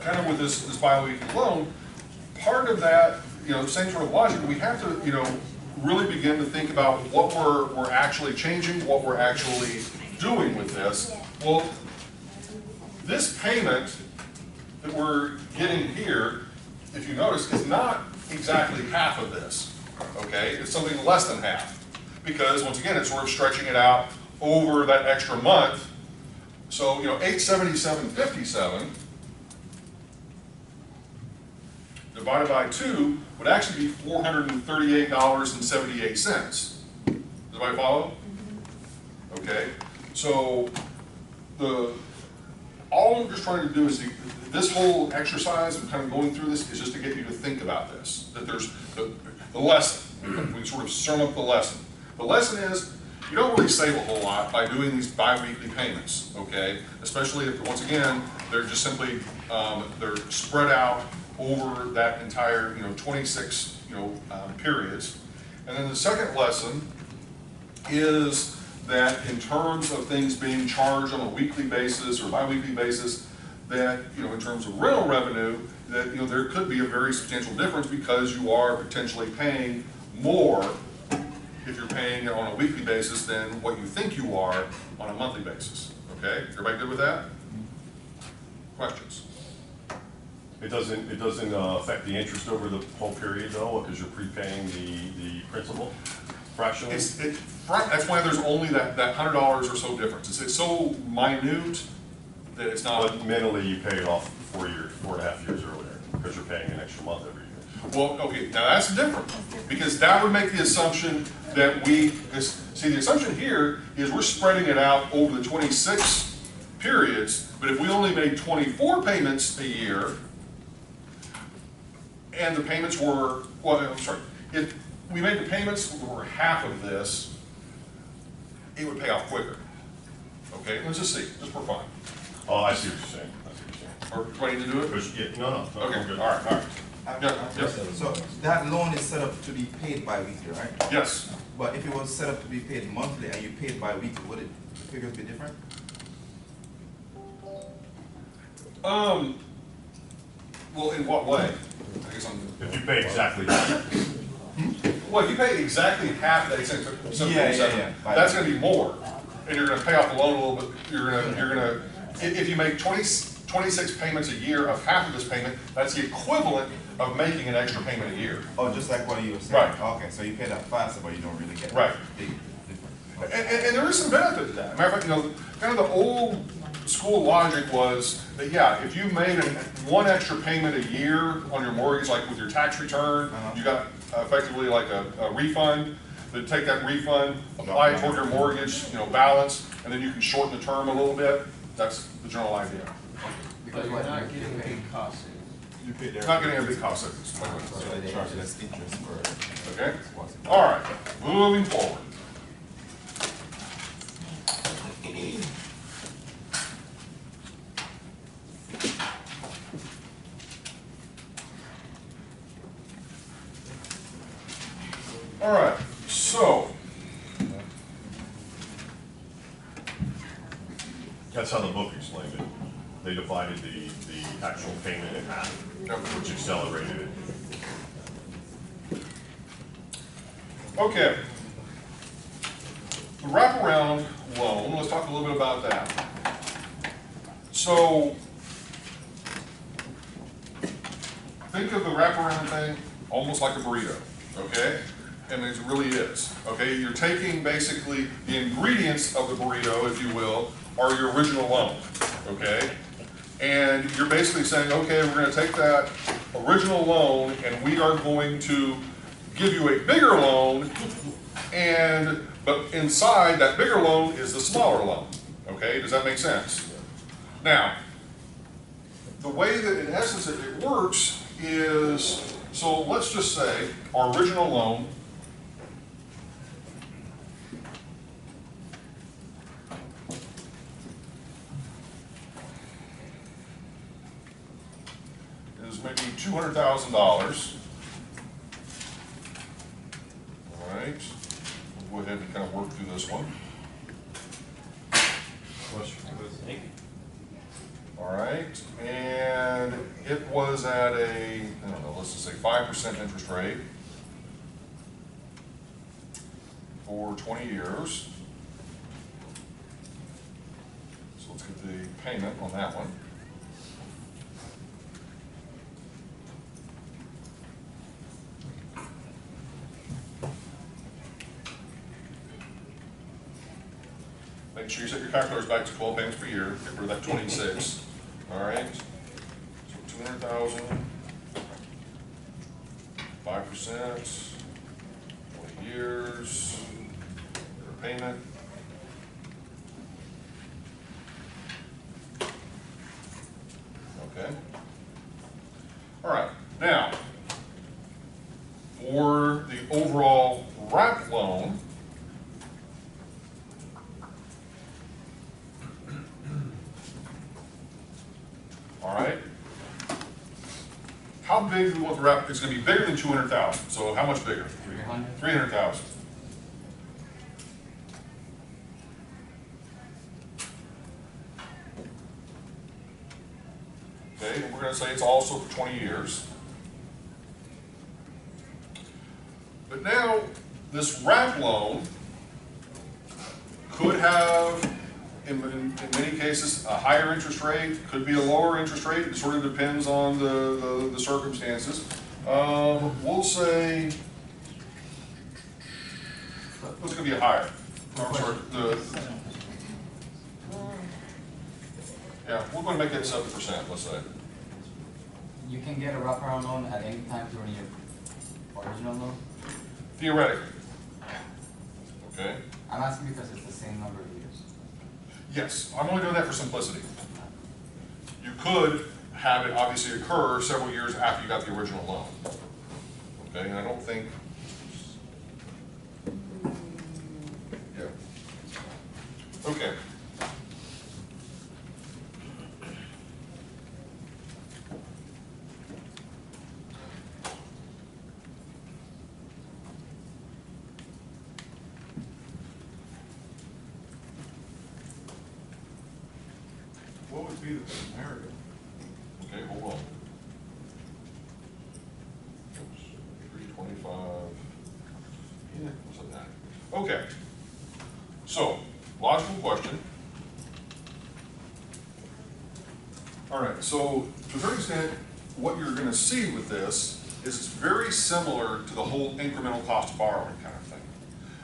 kind of with this biweekly loan, part of that, you know, same sort of logic, we have to, you know, really begin to think about what we're actually changing, what we're actually doing with this. Well, this payment that we're getting here, if you notice, is not exactly half of this, okay? It's something less than half. Because, once again, it's sort of stretching it out over that extra month. So, you know, $877.57 divided by 2 would actually be $438.78. Does everybody follow? Okay, so all I'm just trying to do is this whole exercise of kind of going through this is just to get you to think about this. That there's the lesson. We sort of sum up the lesson. The lesson is you don't really save a whole lot by doing these bi-weekly payments, okay? Especially if, once again, they're just simply, they're spread out over that entire, 26, periods. And then the second lesson is that in terms of things being charged on a weekly basis or bi-weekly basis, that, in terms of rental revenue, that, there could be a very substantial difference because you are potentially paying more if you're paying it on a weekly basis than what you think you are on a monthly basis. Okay? Everybody good with that? Questions? It doesn't affect the interest over the whole period though, because you're prepaying the principal fractionally? That's why there's only that $100 or so difference. It's so minute that it's not. But mentally you pay it off 4.5 years earlier, because you're paying an extra month every year. Well, okay, now that's different, because that would make the assumption that see, the assumption here is we're spreading it out over the 26 periods, but if we only made 24 payments a year, and the payments were, well, I'm sorry, if we made the payments that were half of this, it would pay off quicker. Okay, let's just see, just for fun. Oh, I see what you're saying, I see what you're saying. Or do I need to do it? Because, no, Okay, I'm good. all right. Yeah, yeah. So that loan is set up to be paid bi-weekly, right? Yes. But if it was set up to be paid monthly and you paid bi-weekly, would the figures be different? Well, in what way? I guess If you pay exactly that, well, if you pay exactly half that, Yeah. that's gonna be more. And you're gonna pay off the loan a little bit, you're gonna, if you make 26 payments a year of half of this payment, that's the equivalent of making an extra payment a year. Oh, just like what you were saying? Right. Okay, so you pay that faster, but you don't really get Right. big difference. And there is some benefit to that. Matter of fact, kind of the old school logic was that, yeah, if you made one extra payment a year on your mortgage, like with your tax return, you got effectively like a refund, then take that refund, apply it toward your mortgage, balance, and then you can shorten the term a little bit. That's the general idea. But you're not getting big cost savings. You pay their. Not getting a big cost savings. So they charge less interest for. Okay? All right, moving forward. All right, so, that's how the book explained it. They divided the actual payment in half, which accelerated it. okay. The wraparound loan, let's talk a little bit about that. So, think of the wraparound thing almost like a burrito, okay? And it really is, okay? You're taking basically the ingredients of the burrito, if you will, are your original loan, okay? And you're basically saying, okay, we're gonna take that original loan and we are going to give you a bigger loan, but inside that bigger loan is the smaller loan, okay? Does that make sense? Now, the way that in essence it works is, so let's just say our original loan is maybe $200,000. All right, we'll go ahead and kind of work through this one. Thank you. All right, and it was at a, I don't know, let's just say 5% interest rate for 20 years. So let's get the payment on that one. Make sure you set your calculators back to 12 payments per year, get rid of that 26. All right, so 200,000, 5%, 20 years, your payment. Okay. All right, now, for the overall wrap loan, all right. How big do we want the wrap? It's going to be bigger than 200,000. So how much bigger? 300. 300,000. Okay, and we're going to say it's also for 20 years. But now, this wrap loan could have, in many cases, a higher interest rate, could be a lower interest rate. It sort of depends on the circumstances. We'll say, what's going to be a higher? I'm sorry, yeah, we're going to make it 7%, let's say. you can get a wraparound loan at any time during your original loan? Theoretically. Okay? I'm asking because it's the same number of years. Yes, I'm only doing that for simplicity. You could have it obviously occur several years after you got the original loan. Okay, and I don't think, yeah. Okay. What would be the scenario? Okay, hold on. 325. Yeah, what's that? Okay. So, logical question. All right, so to a certain extent, what you're going to see with this is it's very similar to the whole incremental cost of borrowing kind of thing.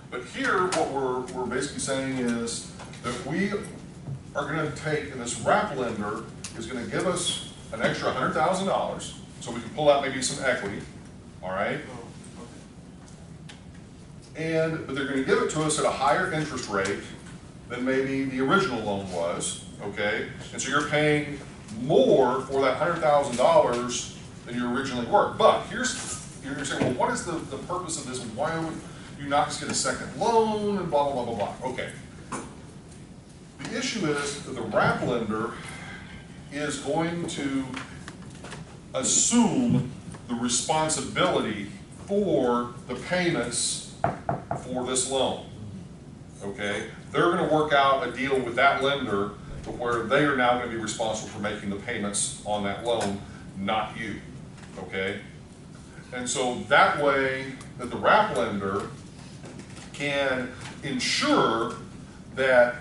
But here, what we're basically saying is that we are going to take, and this wrap lender is going to give us an extra $100,000, so we can pull out maybe some equity, all right? Oh, okay. But they're going to give it to us at a higher interest rate than maybe the original loan was, okay? And so you're paying more for that $100,000 than you originally were. But you're saying, well, what is the purpose of this? Why would you not just get a second loan and blah, blah, blah, blah, blah? Okay. The issue is that the wrap lender is going to assume the responsibility for the payments for this loan, okay? They're going to work out a deal with that lender to where they are now going to be responsible for making the payments on that loan, not you, okay? And so that way that the wrap lender can ensure that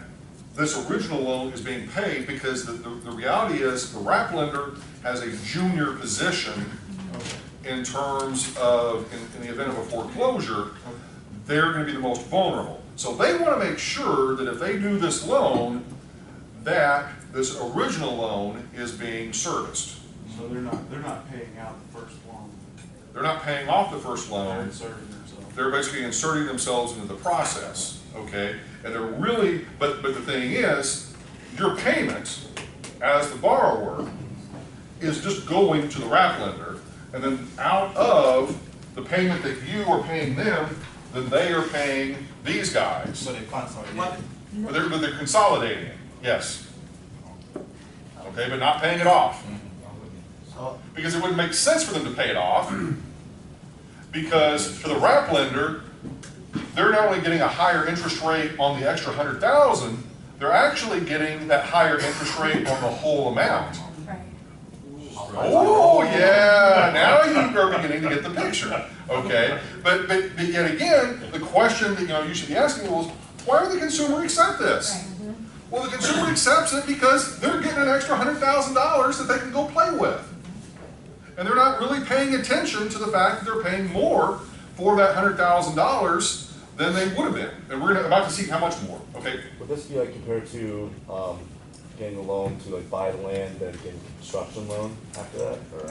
this original loan is being paid, because the reality is the wrap lender has a junior position in terms of, in the event of a foreclosure, they're going to be the most vulnerable. So they want to make sure that if they do this loan, that this original loan is being serviced. So they're not paying out the first loan. They're not paying off the first They're loan. inserting themselves. They're basically inserting themselves into the process, okay? And they're really, but the thing is, your payment as the borrower is just going to the wrap lender, and then out of the payment that you are paying them, then they are paying these guys. So they consolidate. But they're consolidating it, yes. Okay, but not paying it off. Because it wouldn't make sense for them to pay it off, because for the wrap lender, they're not only getting a higher interest rate on the extra $100,000, they're actually getting that higher interest rate on the whole amount. Right. Oh yeah, now you are beginning to get the picture. Okay, but yet again, the question that you should be asking was, why would the consumer accept this? Right. Well, the consumer accepts it because they're getting an extra $100,000 that they can go play with. And they're not really paying attention to the fact that they're paying more for that $100,000 than they would have been. And we're about to see how much more, okay? Would this be like compared to getting a loan to like buy the land and getting a construction loan after that? Or?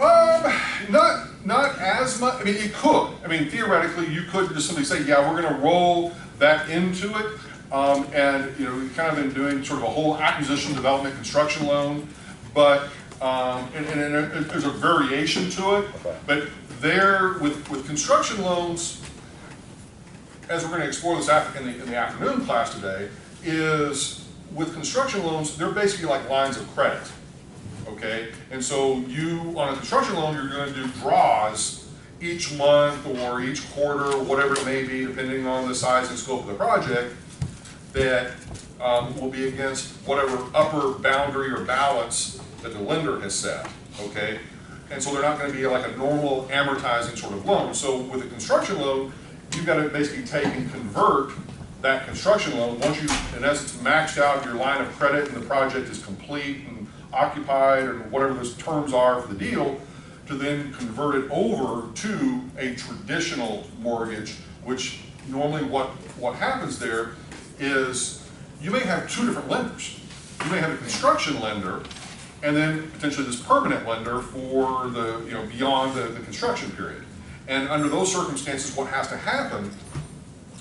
Not as much. I mean, it could. I mean, theoretically, you could just simply say, yeah, we're going to roll that into it. And we've kind of been doing sort of a whole acquisition, development, construction loan, but and there's a variation to it. Okay. But there, with construction loans, as we're going to explore this in the afternoon class today, is with construction loans, they're basically like lines of credit. Okay, and so you on a construction loan, you're going to do draws each month or each quarter, or whatever it may be, depending on the size and scope of the project, that will be against whatever upper boundary or balance that the lender has set, okay? And so they're not going to be like a normal amortizing sort of loan. So with a construction loan, you've got to basically take and convert that construction loan, once you, in essence, maxed out your line of credit and the project is complete and occupied, or whatever those terms are for the deal, to then convert it over to a traditional mortgage, which normally what happens there is you may have two different lenders. You may have a construction lender and then potentially this permanent lender for the, beyond the construction period. And under those circumstances, what has to happen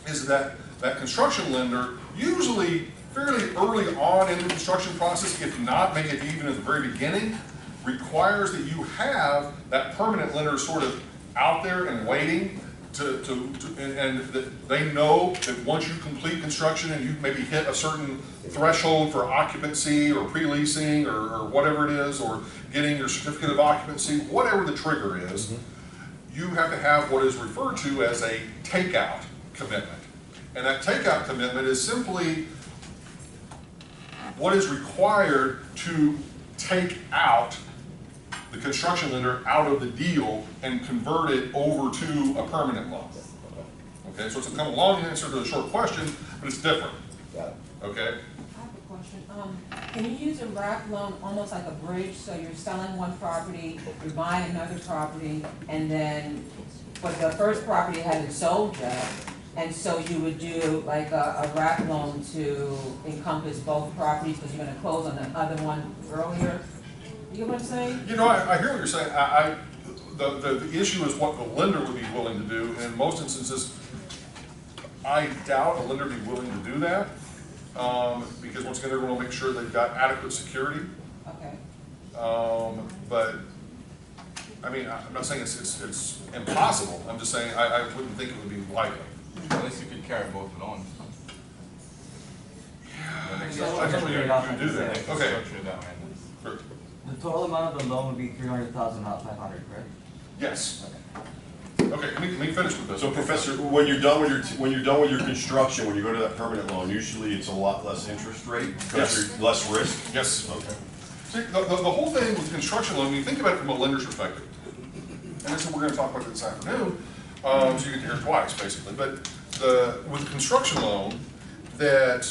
is that that construction lender, usually fairly early on in the construction process, if not maybe even at the very beginning, requires that you have that permanent lender sort of out there and waiting and that they know that once you complete construction and you maybe hit a certain threshold for occupancy or pre-leasing or whatever it is, or getting your certificate of occupancy, whatever the trigger is, you have to have what is referred to as a takeout commitment. And that takeout commitment is simply what is required to take out the construction lender out of the deal and convert it over to a permanent loan. Okay, so it's kind of a long answer to a short question, but it's different. Got it. Okay? I have a question. Can you use a wrap loan almost like a bridge? So you're selling one property, you're buying another property, and then, but the first property hasn't sold yet, and so you would do like a wrap loan to encompass both properties because you're going to close on the other one earlier? You get what I'm saying? I hear what you're saying. The issue is what the lender would be willing to do, and in most instances, I doubt a lender would be willing to do that, because once again, they're going to make sure they've got adequate security. Okay. But, I mean, I'm not saying it's impossible. I'm just saying I wouldn't think it would be likely. Unless you could carry both loans. I think we can do that. Okay. Structure that way. Sure. The total amount of the loan would be 300,000, not 500, correct? Yes. Okay, let me finish with this. So Professor, when you're done with your construction, when you go to that permanent loan, usually it's a lot less interest rate because Yes. you're less risk? Yes. Okay. See, the whole thing with the construction loan, when you think about it from a lender's perspective, and this is what we're going to talk about this afternoon, so you get to hear it twice, basically. But with the construction loan, that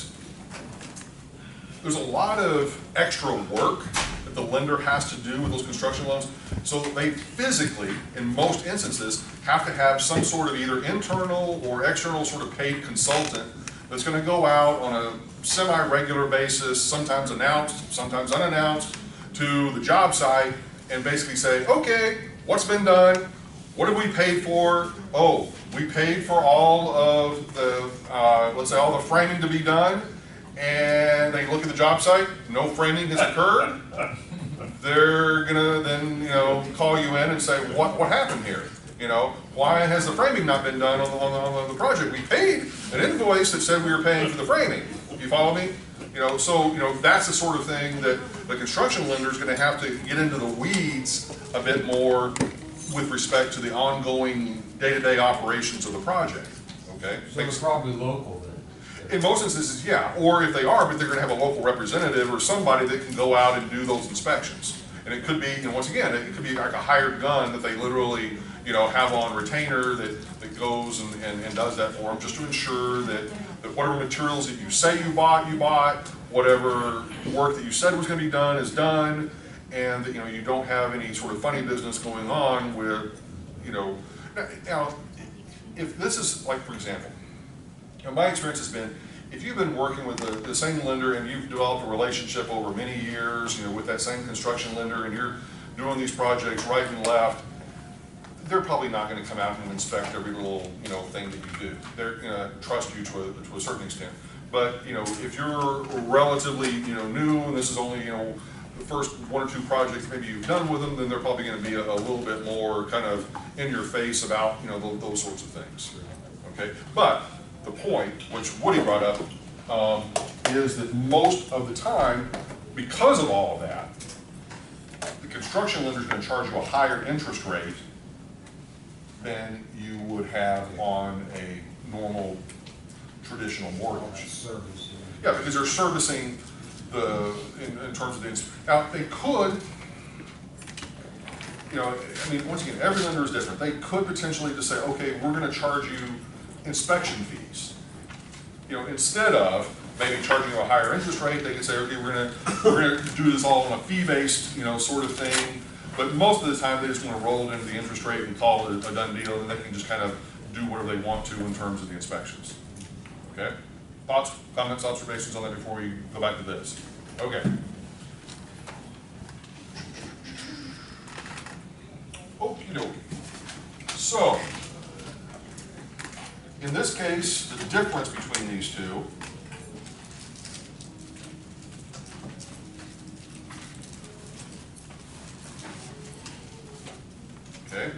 there's a lot of extra work that the lender has to do with those construction loans. So they physically, in most instances, have to have some sort of either internal or external sort of paid consultant that's going to go out on a semi-regular basis, sometimes announced, sometimes unannounced, to the job site and basically say, okay, what's been done? What have we paid for? Oh, we paid for all of the, let's say, all the framing to be done, and they look at the job site, no framing has occurred. They're gonna then, call you in and say, what happened here? Why has the framing not been done on the project? We paid an invoice that said we were paying for the framing. You follow me? So that's the sort of thing that the construction lender is going to have to get into the weeds a bit more with respect to the ongoing day-to-day operations of the project. Okay? So they're probably local then? In most instances, yeah. Or if they are, but they're going to have a local representative or somebody that can go out and do those inspections. And it could be, once again, it could be like a hired gun that they literally, have on retainer that goes and does that for them, just to ensure that whatever materials that you say you bought, whatever work that you said was going to be done is done, and that you don't have any sort of funny business going on with, now, if this is like, for example, my experience has been, if you've been working with the same lender and you've developed a relationship over many years, with that same construction lender, and you're doing these projects right and left, they're probably not going to come out and inspect every little thing that you do. They're going to trust you to a certain extent. But if you're relatively new and this is only the first one or two projects maybe you've done with them, then they're probably going to be a little bit more kind of in your face about those sorts of things. Okay, but the point, which Woody brought up, is that most of the time, because of all of that, the construction lender is going to charge you a higher interest rate than you would have on a normal traditional mortgage. Service. Yeah, because they're servicing in terms of the, now they could, once again, every lender is different. They could potentially just say, okay, we're going to charge you inspection fees. Instead of maybe charging you a higher interest rate, they could say, okay, we're gonna do this all on a fee-based, sort of thing. But most of the time, they just want to roll it into the interest rate and call it a done deal, and they can just kind of do whatever they want to in terms of the inspections. Okay? Thoughts, comments, observations on that before we go back to this? Okay. So, in this case, the difference between these two okay,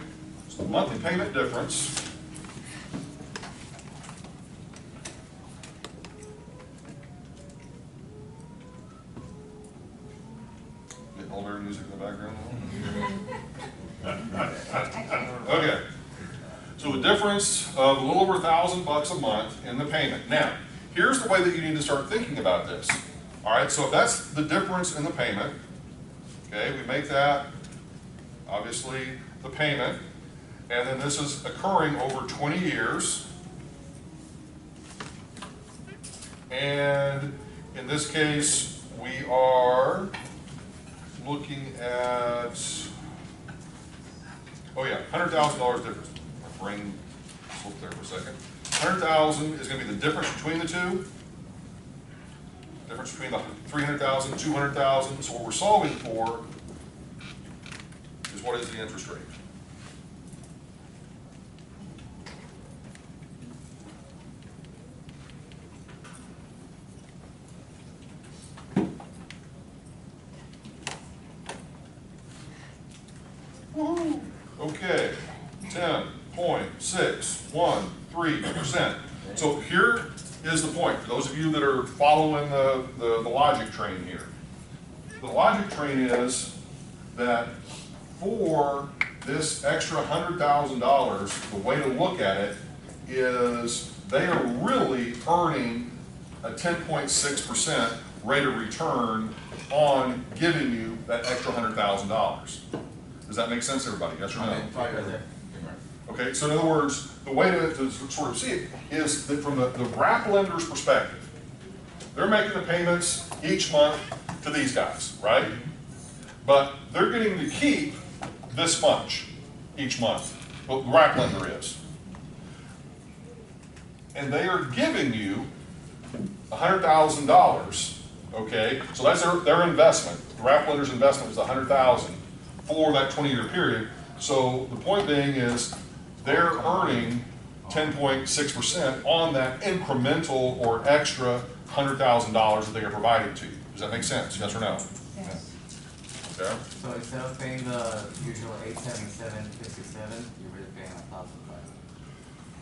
so the monthly payment difference getting older music in the background. Okay, so the difference of a little over $1,000 a month in the payment. Now, here's the way that you need to start thinking about this. All right, so if that's the difference in the payment, okay, we make that obviously the payment, and then this is occurring over 20 years. And in this case, we are looking at, oh yeah, $100,000 difference. My brain slipped there for a second. 100,000 is going to be the difference between the two. Difference between the 300,000 and 200,000. So what we're solving for is what is the interest rate. Woo-hoo. Okay, 10.613%. So here is the point, for those of you that are following the logic train here. The logic train is that for this extra $100,000, the way to look at it is they are really earning a 10.6% rate of return on giving you that extra $100,000. Does that make sense, everybody? Yes or no? Okay, so in other words, the way to sort of see it is that from the wrap lender's perspective, they're making the payments each month to these guys, right? But they're getting to keep this much each month, what the wrap lender is. And they are giving you $100,000, okay? So that's their investment. The wrap lender's investment is $100,000 for that 20-year period. So the point being is they're earning 10.6% on that incremental or extra $100,000 that they are providing to you. Does that make sense? Yes or no? Yes. Okay. So instead of paying the usual $877.57, you're really paying $1,005.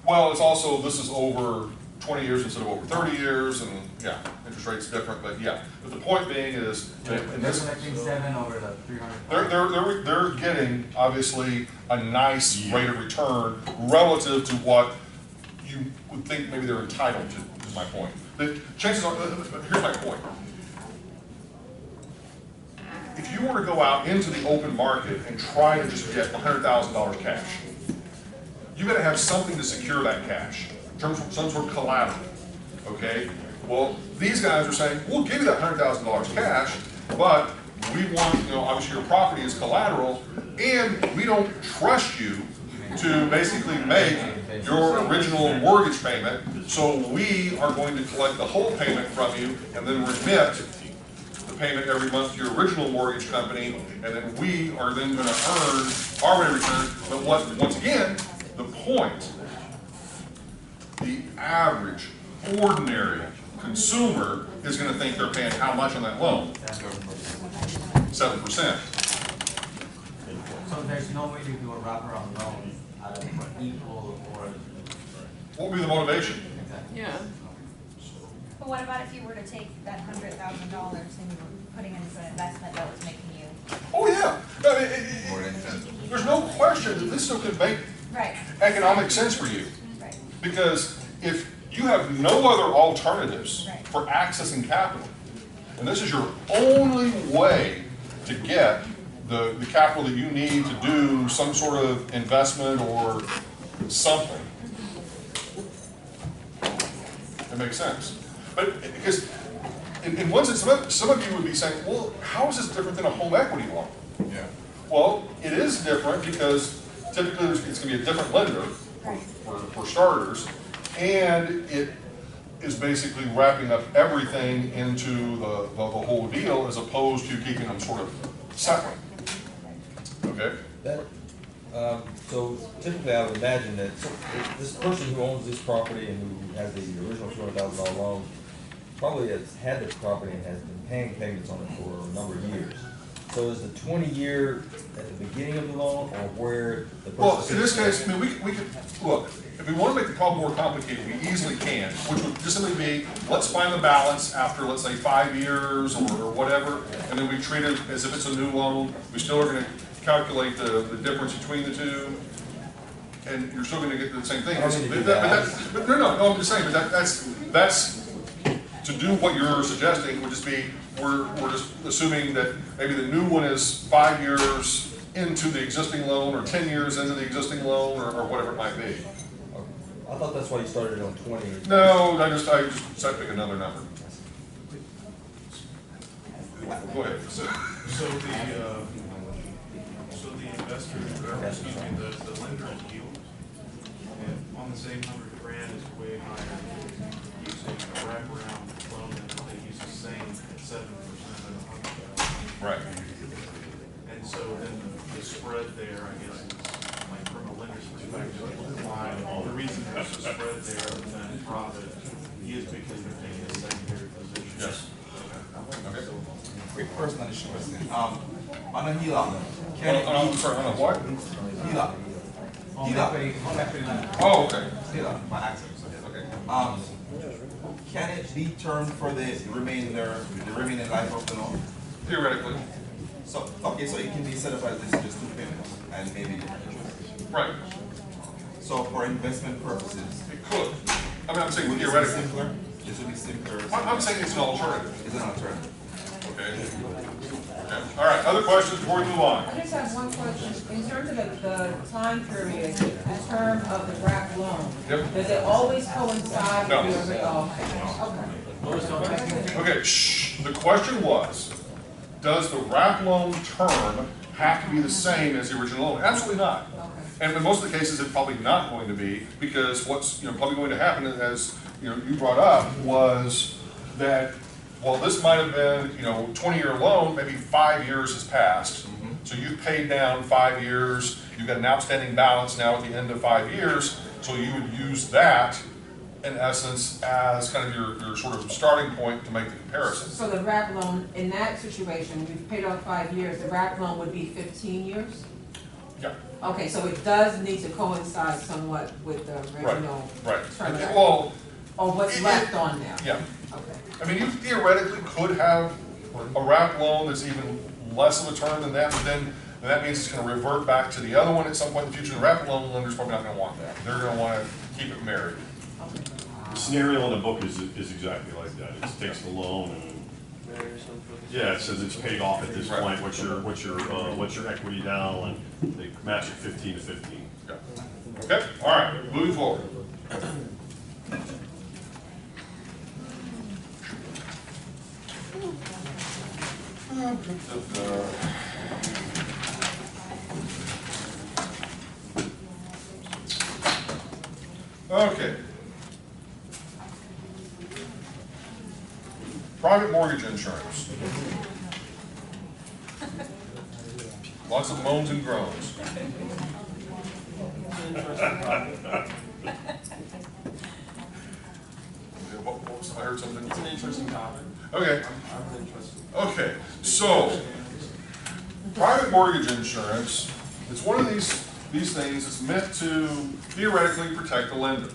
Well, it's also, this is over 20 years instead of over 30 years, and yeah, interest rate's different, but yeah. But the point being is, that in They're this, collecting 7 over the 300. they're getting obviously a nice rate of return relative to what you would think maybe they're entitled to, is my point. The chances are, here's my point. If you were to go out into the open market and try to just get $100,000 cash, you got to have something to secure that cash, in terms of some sort of collateral, okay? Well, these guys are saying, we'll give you that $100,000 cash, but we want, obviously your property is collateral, and we don't trust you to basically make your original mortgage payment, so we are going to collect the whole payment from you and then remit the payment every month to your original mortgage company, and then we are then going to earn our rate of return. But once again, the point, the average, ordinary consumer is going to think they're paying how much on that loan? 7%. So there's no way to do a wraparound loan at an equal or... What would be the motivation? Yeah. But what about if you were to take that $100,000 and you were putting it into an investment that was making you? Oh yeah, I mean, there's no question that this still could make Right. economic sense for you. Right. Because if you have no other alternatives Right. for accessing capital, and this is your only way to get the capital that you need to do some sort of investment or something, it makes sense. But because in one sense, some of you would be saying, well, how is this different than a home equity loan? Yeah. Well, it is different because typically it's going to be a different lender for starters, and it is basically wrapping up everything into the whole deal as opposed to keeping them sort of separate. Okay? So typically, I would imagine that this person who owns this property and who has the original $200,000 loan probably has had the property and has been paying payments on it for a number of years. So is the 20-year at the beginning of the loan, or where the person? Well, in this case, I mean, we could, look, if we want to make the problem more complicated, we easily can, which would just simply be, let's find the balance after, let's say, 5 years or whatever, and then we treat it as if it's a new loan. We still are going to calculate the difference between the two, and you're still going to get the same thing. But no, I'm just saying, but that's to do what you're suggesting would just be, we're just assuming that maybe the new one is 5 years into the existing loan, or 10 years into the existing loan, or whatever it might be. I thought that's why you started on 20. No, I just said pick another number. Go ahead. So the investor, excuse me, the lender yield, and on the same $100,000 is way higher using a wraparound loan that they use the same 7% of the $100,000. Right. And so then the spread there, I guess, is like from a lender's perspective, why the reason there's a spread there than profit is because they're taking a secondary position. Yes. Okay. Quick personal issue question. On a HELOC, I'm sorry, on a what? HELOC. HELOC. Oh, okay. HELOC, by accident. Okay. Can it be termed for the remaining life of the loan? Theoretically. So, okay, so it can be set up as this, just 2 payments and maybe interest. Right. So for investment purposes, It could. I mean, I'm saying would this be theoretically. simpler? This would be simpler. I'm saying it's an alternative. It's an alternative. Okay. Okay. All right. Other questions before we move on? I just have one question. In terms of the time period, the term of the wrap loan, Yep. does it always coincide No. with your, okay. Okay, shh. The question was, does the wrap loan term have to be the same as the original loan? Absolutely not. And in most of the cases, it's probably not going to be, because what's probably going to happen, as you brought up, was that, well, this might have been 20-year loan, maybe 5 years has passed. So you've paid down 5 years, you've got an outstanding balance now at the end of 5 years, so you would use that in essence as kind of your sort of starting point to make the comparison. So the wrap loan, in that situation, we've paid off 5 years, the wrap loan would be 15 years? Yeah. Okay, so it does need to coincide somewhat with the original Right. term of that. Well, or what's left on there? yeah. Okay. I mean, you theoretically could have a wrap loan that's even less of a term than that, but then that means it's going to revert back to the other one at some point in the future. The wrap loan lender's probably not going to want that. They're going to want to keep it married. The scenario in the book is exactly like that. It takes the loan and, yeah, it says it's paid off at this point, what's your equity down, and they match it 15 to 15. Okay, all right, moving forward. Okay. Private mortgage insurance. Lots of moans and groans. I heard something. It's an interesting topic. Okay. I'm interested. Okay, so private mortgage insurance, it's one of these things that's meant to theoretically protect the lender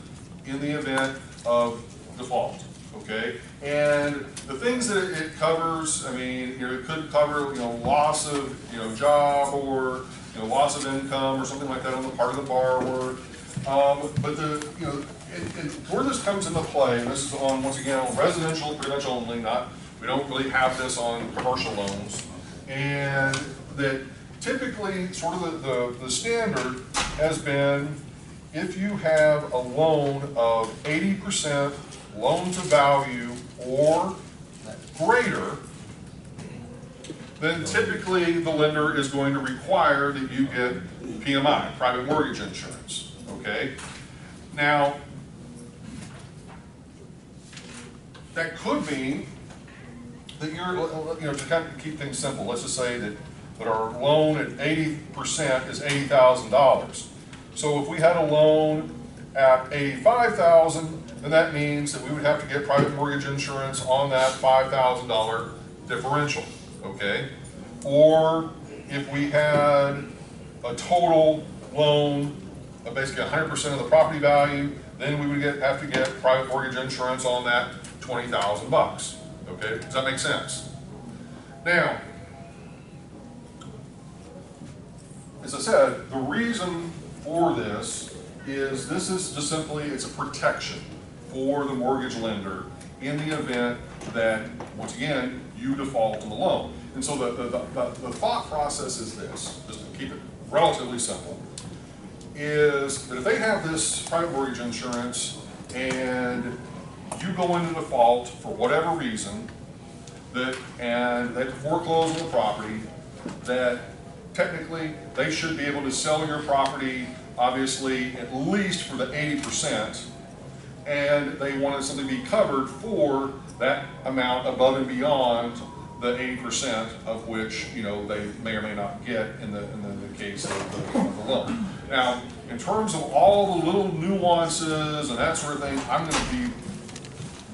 in the event of default. Okay, and the things that it covers, I mean, it could cover loss of job, or loss of income or something like that on the part of the borrower. But where this comes into play, and this is on, once again, on residential, residential only, we don't really have this on commercial loans, and that typically sort of the standard has been, if you have a loan of 80% loan to value or greater, then typically the lender is going to require that you get PMI, private mortgage insurance, okay? Now, that could mean that you're, to kind of keep things simple, let's just say that but our loan at 80% is $80,000. So if we had a loan at $85,000, then that means that we would have to get private mortgage insurance on that $5,000 differential, okay? Or if we had a total loan of basically 100% of the property value, then we would have to get private mortgage insurance on that $20,000, okay? Does that make sense? Now, as I said, the reason for this is just simply, it's a protection for the mortgage lender in the event that, once again, you default on the loan. And so the thought process is this, just to keep it relatively simple, is that if they have this private mortgage insurance and you go into default for whatever reason, and they foreclose on the property, that technically they should be able to sell your property, obviously, at least for the 80%, and they wanted something to be covered for that amount above and beyond the 80% of which, you know, they may or may not get in the case of the loan. Now, in terms of all the little nuances and that sort of thing, I'm going to be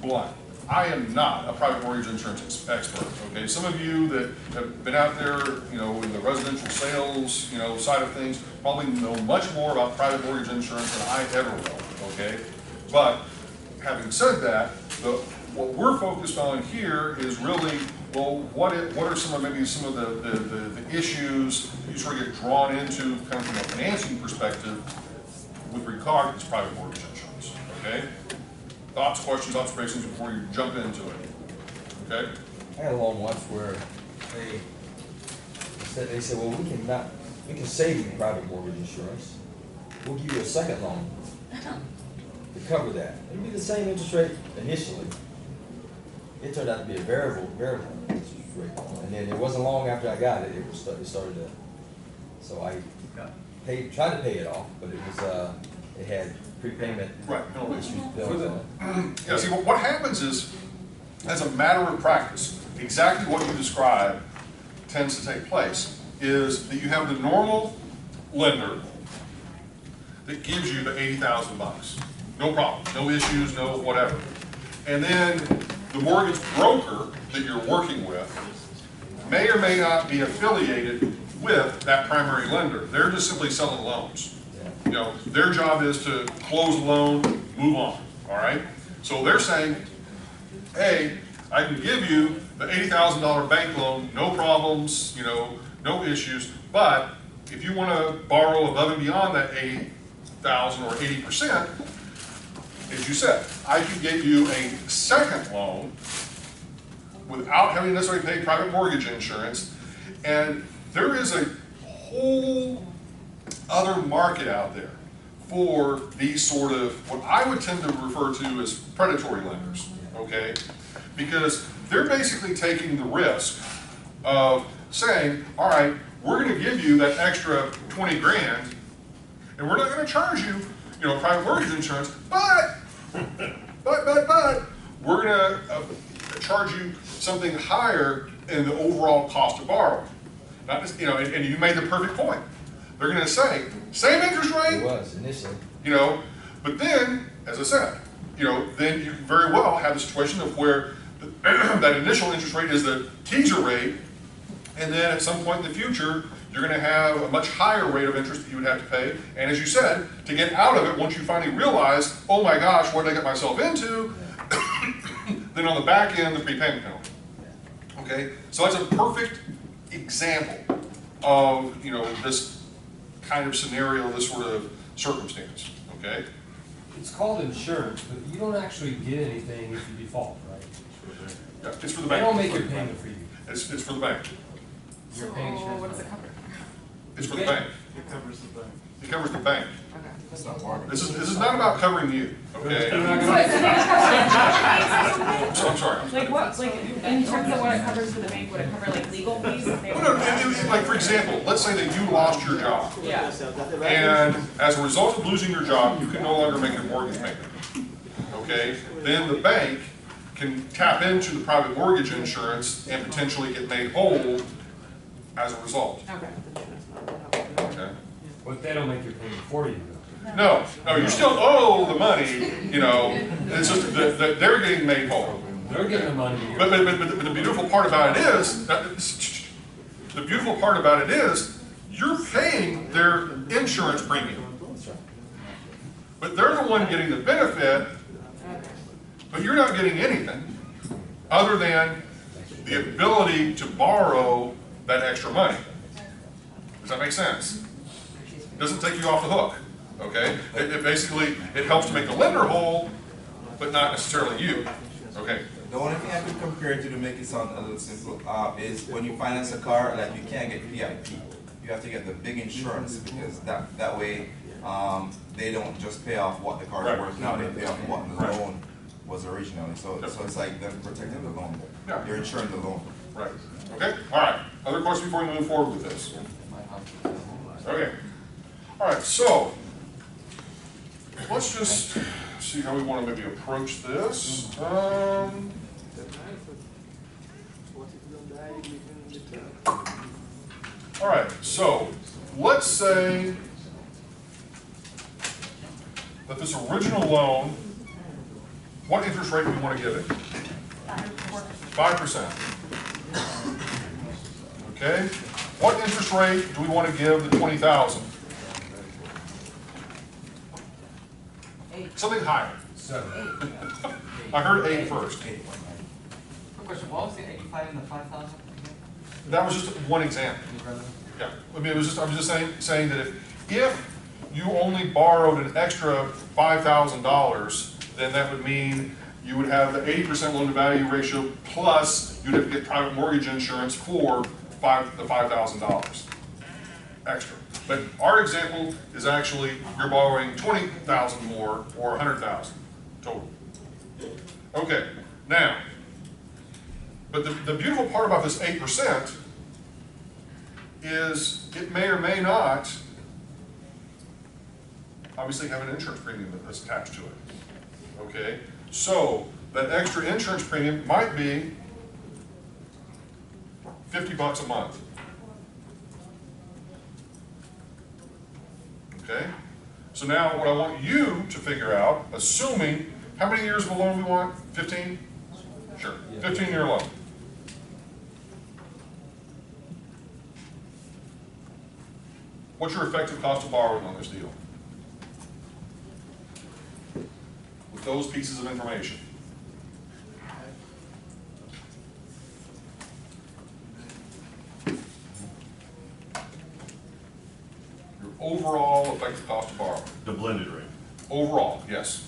blunt. I am not a private mortgage insurance expert, okay? Some of you that have been out there, you know, in the residential sales, you know, side of things, probably know much more about private mortgage insurance than I ever will, okay? But having said that, what we're focused on here is really, well, what are some of the issues you sort of get drawn into kind of from a financing perspective with regard to this private mortgage insurance, okay? Thoughts, questions, observations before you jump into it, okay? I had a loan once where they said, well, we can save you private mortgage insurance. We'll give you a second loan to cover that. It'd be the same interest rate initially. It turned out to be a variable interest rate loan. And then it wasn't long after I got it, it started to, so I tried to pay it off, but it was, it had prepayment. Right. Issues built on it. Yeah, see, what happens is, as a matter of practice, exactly what you described tends to take place, is that you have the normal lender that gives you the 80,000 bucks. No problem, no issues, no whatever. And then the mortgage broker that you're working with may or may not be affiliated with that primary lender. They're just simply selling loans. You know, their job is to close the loan, move on, all right? So they're saying, hey, I can give you the $80,000 bank loan, no problems, you know, no issues, but if you want to borrow above and beyond that 80,000 or 80%, as you said, I can get you a second loan without having to necessarily pay private mortgage insurance, and there is a whole other market out there for these sort of, what I would tend to refer to as predatory lenders, okay? Because they're basically taking the risk of saying, all right, we're going to give you that extra 20 grand, and we're not going to charge you, you know, private mortgage insurance, but we're going to charge you something higher in the overall cost of borrowing. Not just, you know, and you made the perfect point. They're going to say, same interest rate. It was initially. You know, but then, as I said, you know, then you very well have the situation of where that initial interest rate is the teaser rate, and then at some point in the future, you're going to have a much higher rate of interest that you would have to pay. And as you said, to get out of it, once you finally realize, oh my gosh, what did I get myself into? Then on the back end, the prepayment penalty. Okay, so that's a perfect example of, you know, this kind of scenario, this sort of circumstance, okay? It's called insurance, but you don't actually get anything if you default, right? Yeah, it's for the They bank. don't make your payment for you. It's for the bank. You're paying insurance. What does it cover? It's for the bank. It covers the bank. It covers the bank. Okay. That's not market. This is not about covering you, okay? So I'm sorry. Like what, like in terms of what it covers for the bank, would it cover like legal fees if they No, like for example, let's say that you lost your job. Yeah. And as a result of losing your job, you can no longer make a mortgage payment. Okay? Then the bank can tap into the private mortgage insurance and potentially get made whole as a result. Okay. Okay? But they don't make your payment for you, though. No, you still owe the money, you know, it's just that they're getting made whole. They're getting the money. But the beautiful part about it is, you're paying their insurance premium. But they're the one getting the benefit, but you're not getting anything other than the ability to borrow that extra money. Does that make sense? It doesn't take you off the hook, okay? It basically, it helps to make the lender whole, but not necessarily you, okay? The only thing I could compare it to make it sound a little simple is when you finance a car, like you can't get PIP. You have to get the big insurance because that way they don't just pay off what the car is worth now, they pay off what the loan was originally. So it's like them protecting the loan. Yeah. You're insuring the loan. Right. Okay, all right. Other questions before we move forward with this? Okay. All right, so let's just see how we want to maybe approach this. All right, so let's say that this original loan, what interest rate do we want to give it? 5%. Okay. What interest rate do we want to give the 20,000? Something higher. 7. I heard 8 first. Quick question, what was the 85 and the 5,000? That was just one example. Yeah, I mean, I'm just saying that if you only borrowed an extra $5,000, then that would mean you would have the 80% loan to value ratio plus you'd have to get private mortgage insurance for the $5,000 extra. But our example is actually you're borrowing 20,000 more or 100,000 total. Okay, now, but the beautiful part about this 8% is it may or may not obviously have an insurance premium that's attached to it. Okay, so that extra insurance premium might be $50 a month. Okay, so now what I want you to figure out, assuming, how many years of a loan we want? 15? Sure, 15-year loan. What's your effective cost of borrowing on this deal? With those pieces of information. Your overall effective cost of borrowing. The blended rate. Overall, yes.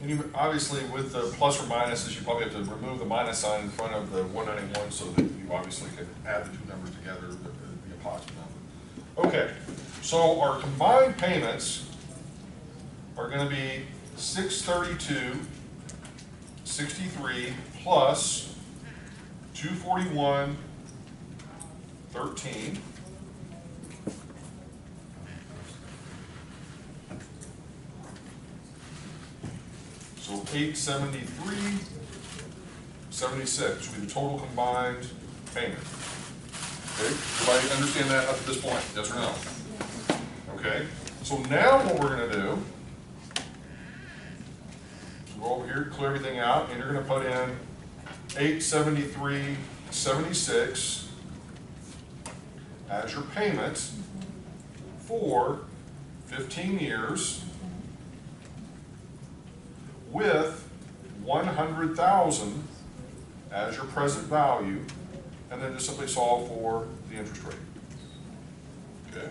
And you, obviously, with the plus or minuses, you probably have to remove the minus sign in front of the 191 so that you obviously can add the two numbers together, the positive number. Okay, so our combined payments are going to be $632.68 63 plus 241.13. So 873.76 will be the total combined payment. Okay, everybody understand that up to this point, yes or no? Okay, so now what we're gonna do, is go over here, clear everything out, and you're gonna put in 873.76 as your payment for 15 years with 100,000 as your present value, and then just simply solve for the interest rate. Okay.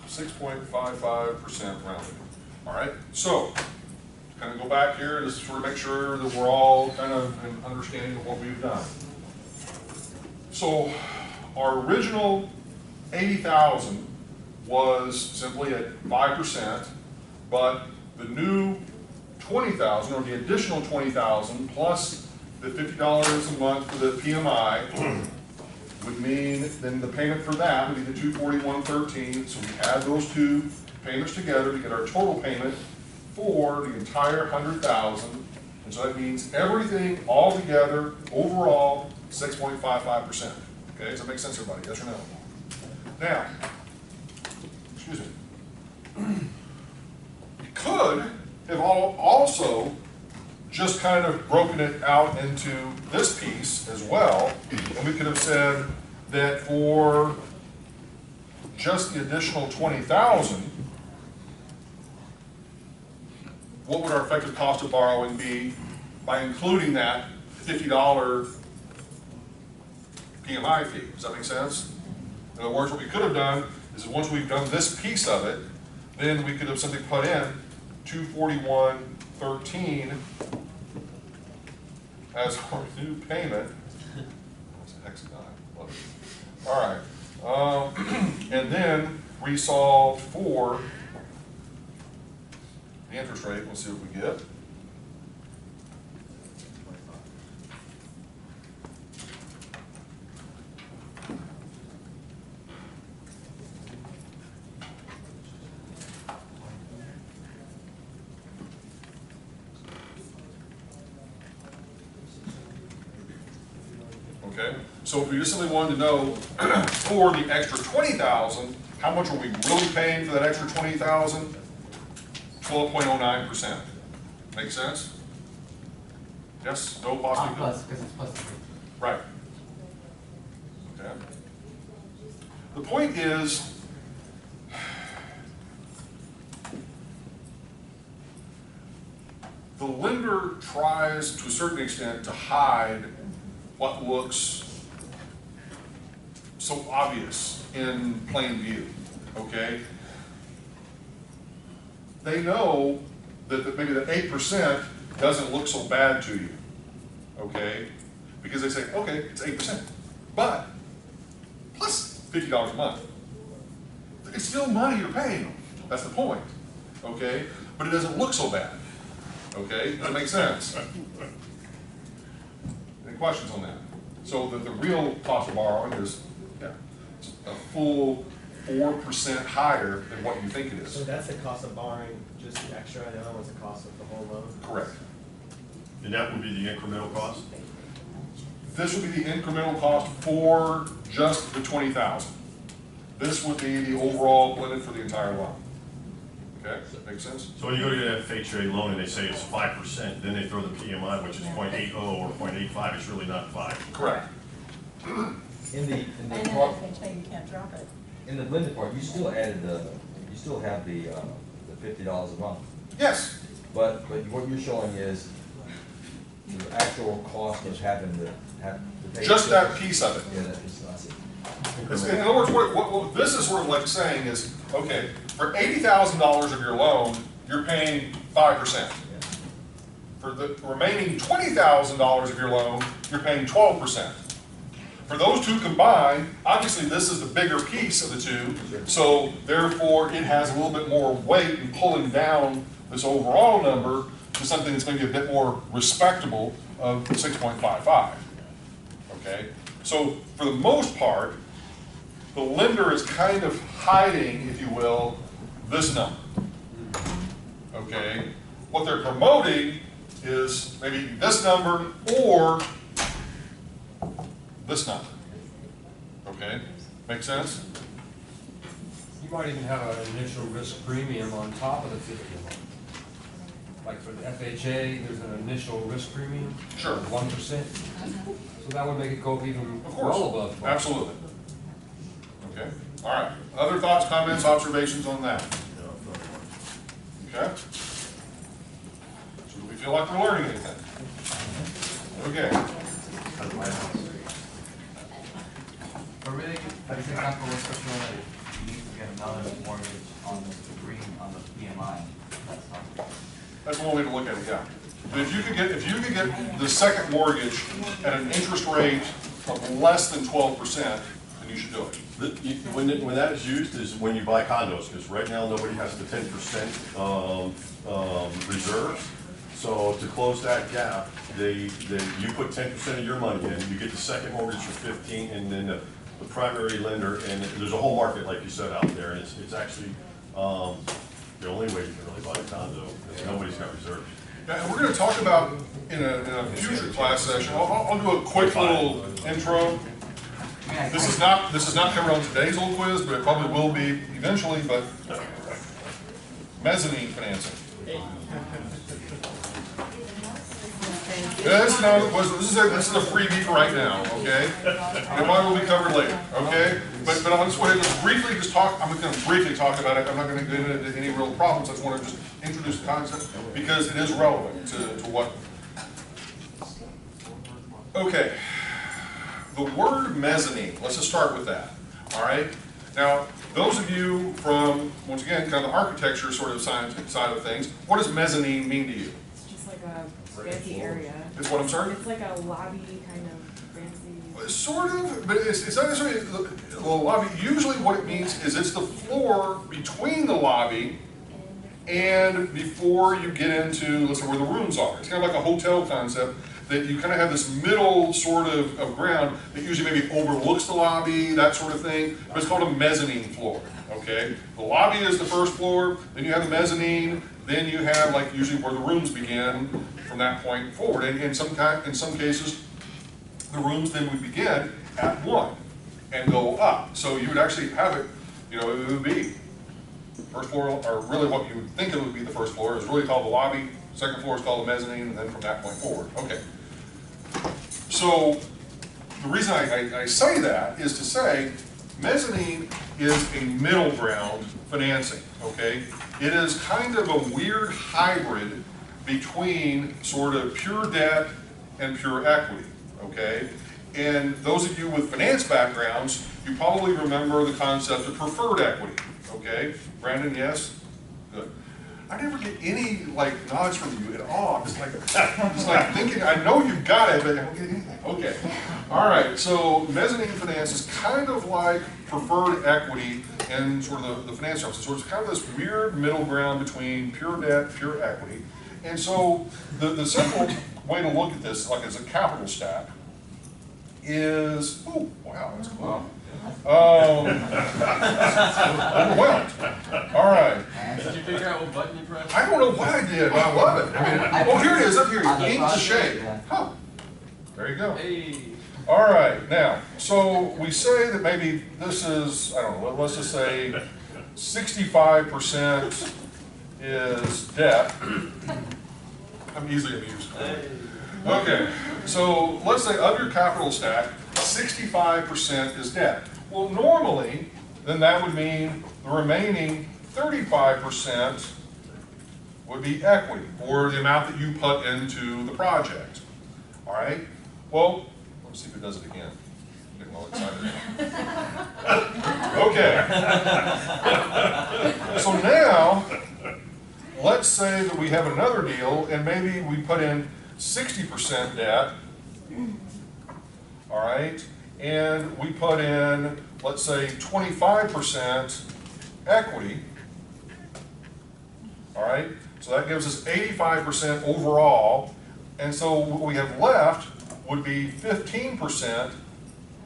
So 6.55% rounded. All right. So kind of go back here and just sort of make sure that we're all kind of in understanding of what we've done. So our original 80,000 was simply at 5%, but the new 20,000, or the additional 20,000 plus the $50 a month for the PMI would mean then the payment for that would be the 241.13. So we add those two payments together to get our total payment for the entire 100,000, and so that means everything all together, overall, 6.55%. Okay, does that make sense, everybody? Yes or no? Now, excuse me. You could have also just kind of broken it out into this piece as well, and we could have said that for just the additional 20,000. What would our effective cost of borrowing be by including that $50 PMI fee? Does that make sense? In other words, what we could have done is once we've done this piece of it, then we could have simply put in 241.13 as our new payment. That's a hexagon. Love it. All right. And then we solved for the interest rate. We'll see what we get. Okay, so if we just simply wanted to know for the extra 20,000, how much are we really paying for that extra 20,000? 12.09%. Make sense? Yes? No? Possibly? Plus, because it's plus. Right. Okay. The point is, the lender tries to a certain extent to hide what looks so obvious in plain view, okay? They know that maybe the 8% doesn't look so bad to you, okay? Because they say, okay, it's 8%, but plus $50 a month. It's still money you're paying them. That's the point, okay? But it doesn't look so bad, okay? That makes sense. Any questions on that? So the real cost of borrowing is, yeah, a full 4% higher than what you think it is. So that's the cost of borrowing, just the extra, and the other one's the cost of the whole loan? Correct. And that would be the incremental cost? This would be the incremental cost for just the 20,000. This would be the overall blended for the entire loan. Okay, does that make sense? So when you go to get that FHA loan and they say it's 5%, then they throw the PMI, which is 0.80 or 0.85, it's really not 5. Correct. In the And then part, if they you can't drop it. in the blended part, you still added you still have the $50 a month. Yes. But what you're showing is the actual cost of having to pay. Just that piece of it. Yeah, that piece, I see. In other words, what this is sort of like saying is, okay, for $80,000 of your loan, you're paying 5%. For the remaining $20,000 of your loan, you're paying 12%. For those two combined, obviously this is the bigger piece of the two, so therefore it has a little bit more weight in pulling down this overall number to something that's maybe a bit more respectable of 6.55. Okay? So for the most part, the lender is kind of hiding, if you will, this number. Okay? What they're promoting is maybe this number or this number. Okay? Make sense? You might even have an initial risk premium on top of the 50 loan. Like for the FHA, there's an initial risk premium. Sure. 1%. So that would make it go up even Of course. well above 12%. Absolutely. Okay? All right. Other thoughts, comments, observations on that? Okay? So do we feel like we're learning anything? Okay. But really, for example, especially when you need to get another mortgage on the green, on the PMI, that's not. That's one way to look at it, yeah. But if you could get the second mortgage at an interest rate of less than 12%, then you should do it. When that is used is when you buy condos, because right now nobody has the 10% reserves. So to close that gap, you put 10% of your money in, you get the second mortgage for 15, and then the primary lender, and there's a whole market, like you said, out there, and it's actually the only way you can really buy a condo, because nobody's got reserves. Yeah, and we're going to talk about in a future class session. I'll do a quick little intro. This is not covered on today's little quiz, but it probably will be eventually. But mezzanine financing. This is a freebie for right now, okay? And mine will be covered later, okay? But I'll just go ahead and just talk. I'm going to briefly talk about it. I'm not going to get into any real problems. I just want to just introduce the concept because it is relevant to what. Okay. The word mezzanine. Let's just start with that. All right. Now, those of you from, once again, kind of the architecture sort of side of things, what does mezzanine mean to you? It's just like a fancy area. It's what, I'm sorry? It's like a lobby kind of fancy. Sort of, but it's not necessarily the lobby. Usually what it means is it's the floor between the lobby and before you get into, let's say, where the rooms are. It's kind of like a hotel concept that you kind of have this middle sort of ground that usually maybe overlooks the lobby, that sort of thing. But it's called a mezzanine floor, okay? The lobby is the first floor, then you have the mezzanine, then you have like usually where the rooms begin from that point forward. And in some cases, the rooms then would begin at 1 and go up. So you would actually have it, it would be first floor, or really what you would think it would be the first floor is really called the lobby, second floor is called the mezzanine, and then from that point forward. Okay. So the reason I say that is to say mezzanine is a middle ground financing, okay? It is kind of a weird hybrid between sort of pure debt and pure equity, okay? And those of you with finance backgrounds, you probably remember the concept of preferred equity, okay? Brandon, yes? Good. I never get any nods from you at all. I'm just like thinking, I know you've got it, but I don't get anything. Okay. All right, so mezzanine finance is kind of like preferred equity in sort of the finance services. So it's kind of this weird middle ground between pure debt, pure equity. And so the simple way to look at this, like as a capital stack, is, oh, wow, that's cool. Overwhelmed. All right. Did you figure out what button you pressed? I don't know what I did, but I love it. I mean, here it is, up here. Ink to shape. Huh. There you go. Hey. All right. Now, so we say that maybe this is, I don't know, let's just say 65% is debt. I'm easily amused. Okay, so let's say of your capital stack, 65% is debt. Well, normally, then that would mean the remaining 35% would be equity, or the amount that you put into the project. All right? Well, let's see if it does it again. I'm getting all excited now. Okay. So now, let's say that we have another deal and maybe we put in 60% debt, all right, and we put in, let's say, 25% equity, all right, so that gives us 85% overall, and so what we have left would be 15%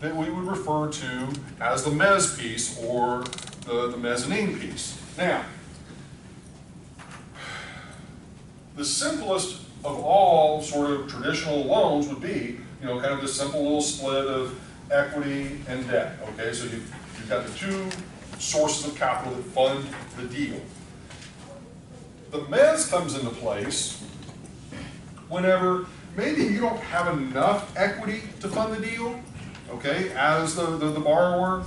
that we would refer to as the mezz piece or the mezzanine piece. Now, the simplest of all sort of traditional loans would be, you know, kind of this simple little split of equity and debt, okay? So you've got the two sources of capital that fund the deal. The mezz comes into place whenever maybe you don't have enough equity to fund the deal, okay, as the borrower,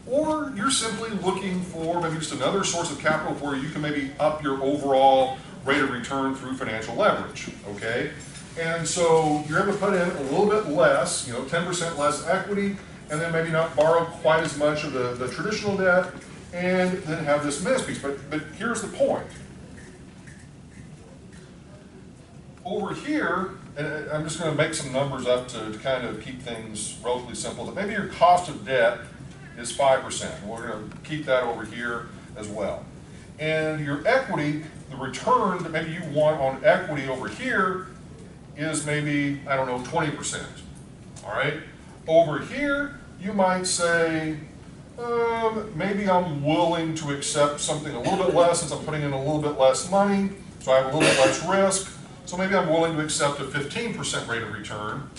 or you're simply looking for maybe just another source of capital where you can maybe up your overall rate of return through financial leverage, okay? And so you're able to put in a little bit less, you know, 10% less equity, and then maybe not borrow quite as much of the traditional debt, and then have this mezz piece. But here's the point. Over here, and I'm just going to make some numbers up to kind of keep things relatively simple, that maybe your cost of debt is 5%. We're going to keep that over here as well. And your equity, the return that maybe you want on equity over here is maybe, I don't know, 20%. All right? Over here, you might say, maybe I'm willing to accept something a little bit less since I'm putting in a little bit less money, so I have a little bit less risk. So maybe I'm willing to accept a 15% rate of return,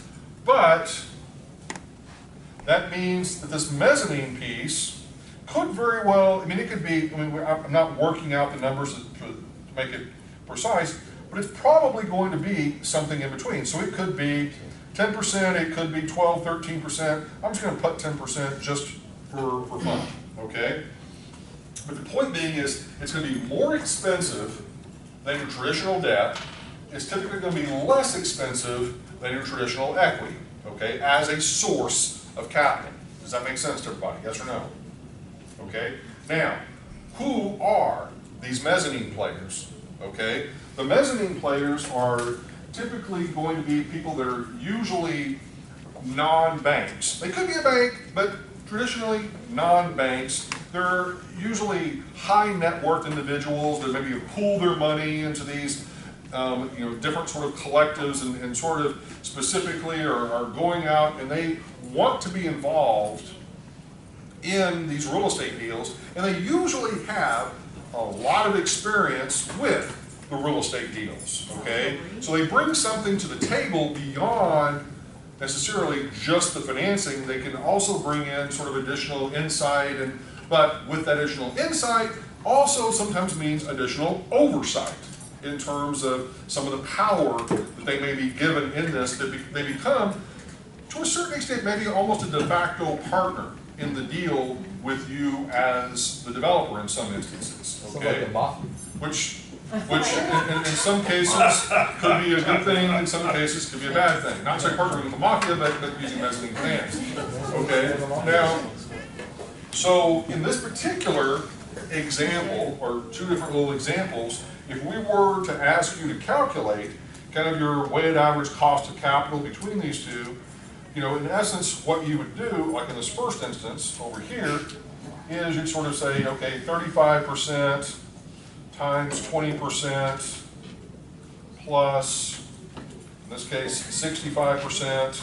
but that means that this mezzanine piece could very well, I mean, it could be, I mean, I'm not working out the numbers to make it precise, but it's probably going to be something in between. So it could be 10%, it could be 12, 13%. I'm just going to put 10% just for fun, okay? But the point being is, it's going to be more expensive than your traditional debt. It's typically going to be less expensive than your traditional equity, okay, as a source of capital. Does that make sense to everybody? Yes or no? Okay. Now, who are these mezzanine players? Okay. The mezzanine players are typically going to be people that are usually non-banks. They could be a bank, but traditionally non-banks. They're usually high net worth individuals that maybe pool their money into these you know, different sort of collectives and sort of specifically are going out and they want to be involved in these real estate deals, and they usually have a lot of experience with the real estate deals, okay? So they bring something to the table beyond necessarily just the financing. They can also bring in sort of additional insight, but with that additional insight also sometimes means additional oversight in terms of some of the power that they may be given in this, that they become, to a certain extent, maybe almost a de facto partner in the deal with you as the developer in some instances, okay? Which in some cases could be a good thing, in some cases could be a bad thing. Not say partnering with the mafia, but using mezzanine finance, okay? Now, so in this particular example, or two different little examples, if we were to ask you to calculate kind of your weighted average cost of capital between these two, you know, in essence, what you would do, like in this first instance over here, is you'd sort of say, okay, 35% times 20% plus, in this case, 65%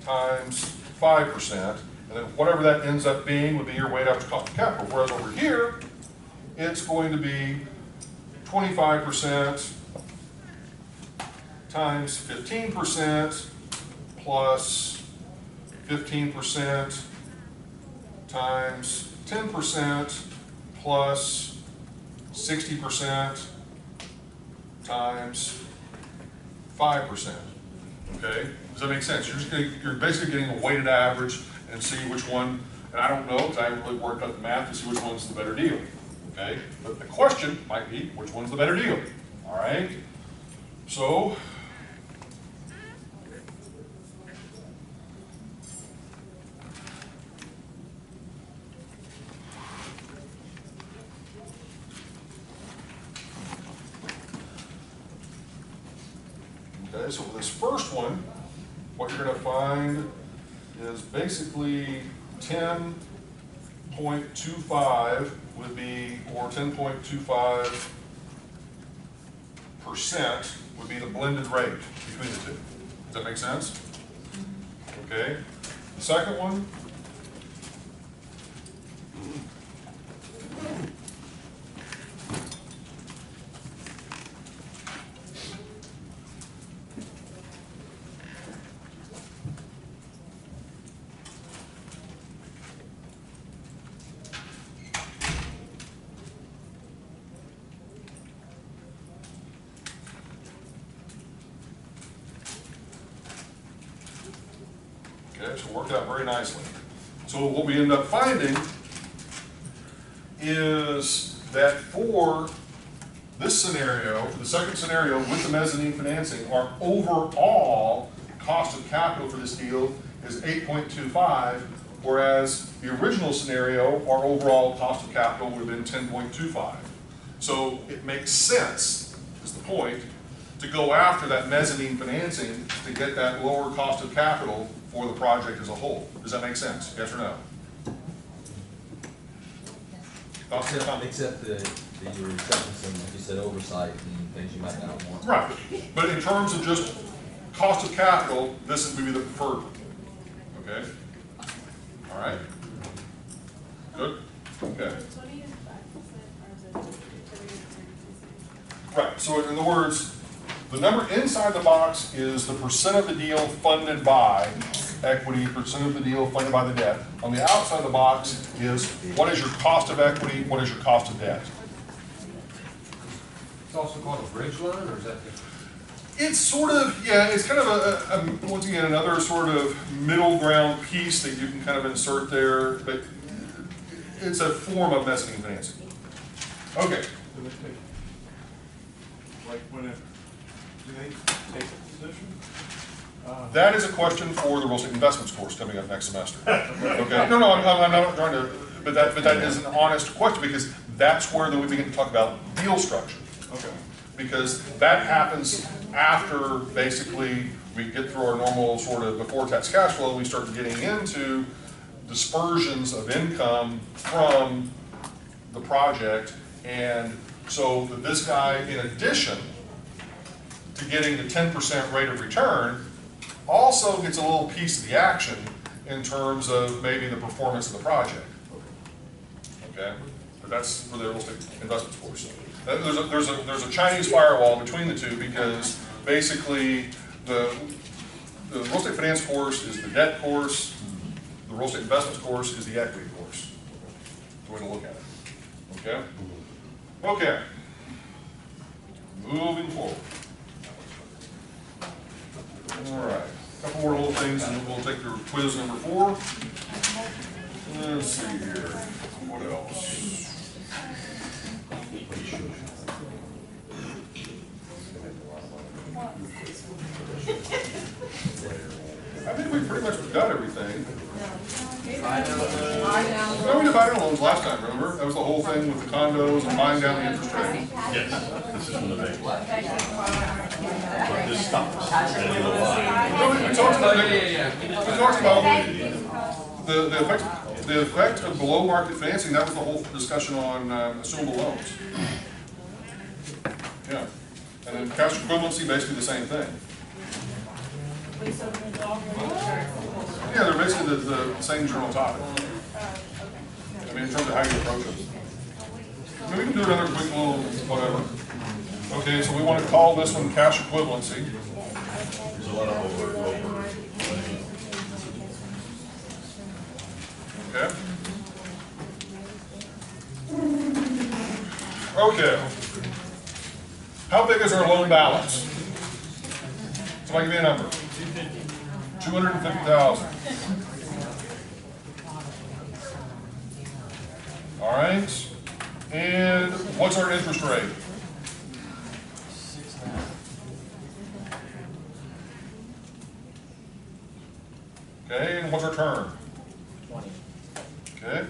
times 5%, and then whatever that ends up being would be your weighted average cost of capital. Whereas over here, it's going to be 25% times 15% plus 15% times 10% plus 60% times 5%. Okay? Does that make sense? You're basically getting a weighted average and see which one, and I don't know because I haven't really worked out the math to see which one's the better deal. Okay? But the question might be, which one's the better deal? All right? So, Okay, so for this first one, what you're gonna find is basically 10.25 would be, or 10.25% would be the blended rate between the two. Does that make sense? Okay. The second one, okay, so it worked out very nicely. So what we end up finding is that for this scenario, for the second scenario with the mezzanine financing, our overall cost of capital for this deal is 8.25, whereas the original scenario, our overall cost of capital would have been 10.25. So it makes sense, is the point, to go after that mezzanine financing to get that lower cost of capital for the project as a whole. Does that make sense? Yes or no? Except that you were accepting some, like you said, oversight and things you might not want. Right. But in terms of just cost of capital, this would be the preferred one. Okay? All right? Good? Okay. Right. So in other words, the number inside the box is the percent of the deal funded by equity, percent of the deal funded by the debt. On the outside of the box is what is your cost of equity, what is your cost of debt. It's also called a bridge loan, or is that different? It's sort of, yeah, it's kind of once again, another sort of middle ground piece that you can kind of insert there, but it's a form of mezzanine financing. Okay. Like when it, do they take a position? That is a question for the real estate investments course coming up next semester. Okay. No, I'm not trying to, but that is an honest question because that's where then we begin to talk about deal structure. Okay. Because that happens after basically we get through our normal sort of before tax cash flow, we start getting into dispersions of income from the project. And so this guy, in addition to getting the 10% rate of return, also gets a little piece of the action in terms of maybe the performance of the project. Okay? But that's for the real estate investments course. There's a Chinese firewall between the two because basically the real estate finance course is the debt course, the real estate investments course is the equity course. That's the way to look at it. Okay? Okay. Moving forward. All right. A couple more little things and then we'll take your quiz number 4. Let's see here. What else? I think we pretty much got everything. No, we did buy-down loans last time, remember? That was the whole thing with the condos and buying down the interest rate. Yes, this is from the bank. But this stops. No, we talked about the effect of below market financing. That was the whole discussion on assumable loans. Yeah. And then cash equivalency, basically the same thing. Yeah, they're basically the same general topic. I mean, in terms of how you approach it. I mean, we can do another quick little whatever. Okay, so we want to call this one cash equivalency. There's a lot of over. Okay. Okay. How big is our loan balance? Somebody give me a number. 250,000. All right. And what's our interest rate? 6.5. Okay, and what's our term? 20. Okay.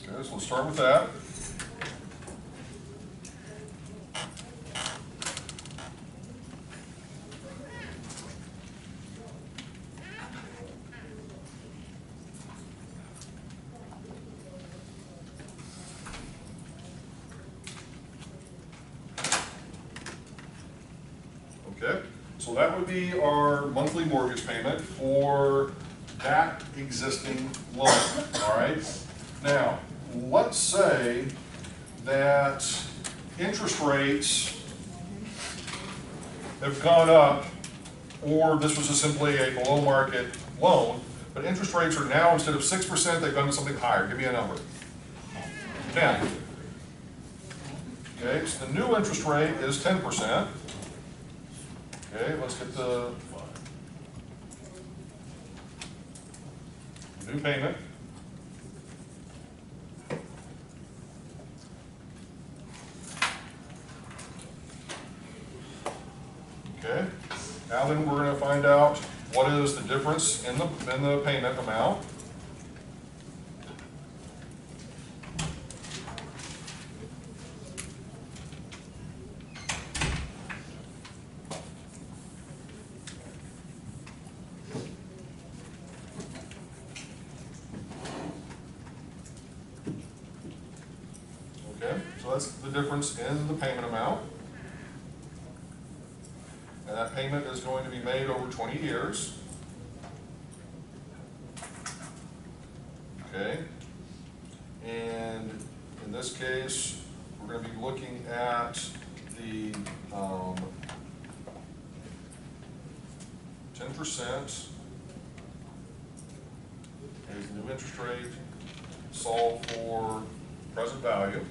Okay, so let's start with that. So that would be our monthly mortgage payment for that existing loan, all right? Now, let's say that interest rates have gone up, or this was just simply a below market loan, but interest rates are now, instead of 6%, they've gone to something higher. Give me a number. 10. Okay, so the new interest rate is 10%. Okay, let's get the new payment. Okay, now then we're going to find out what is the difference in the payment amount. Okay, so that's the difference in the payment amount. And that payment is going to be made over 20 years. Okay, and in this case, we're going to be looking at the 10% is the new interest rate, solved for present value.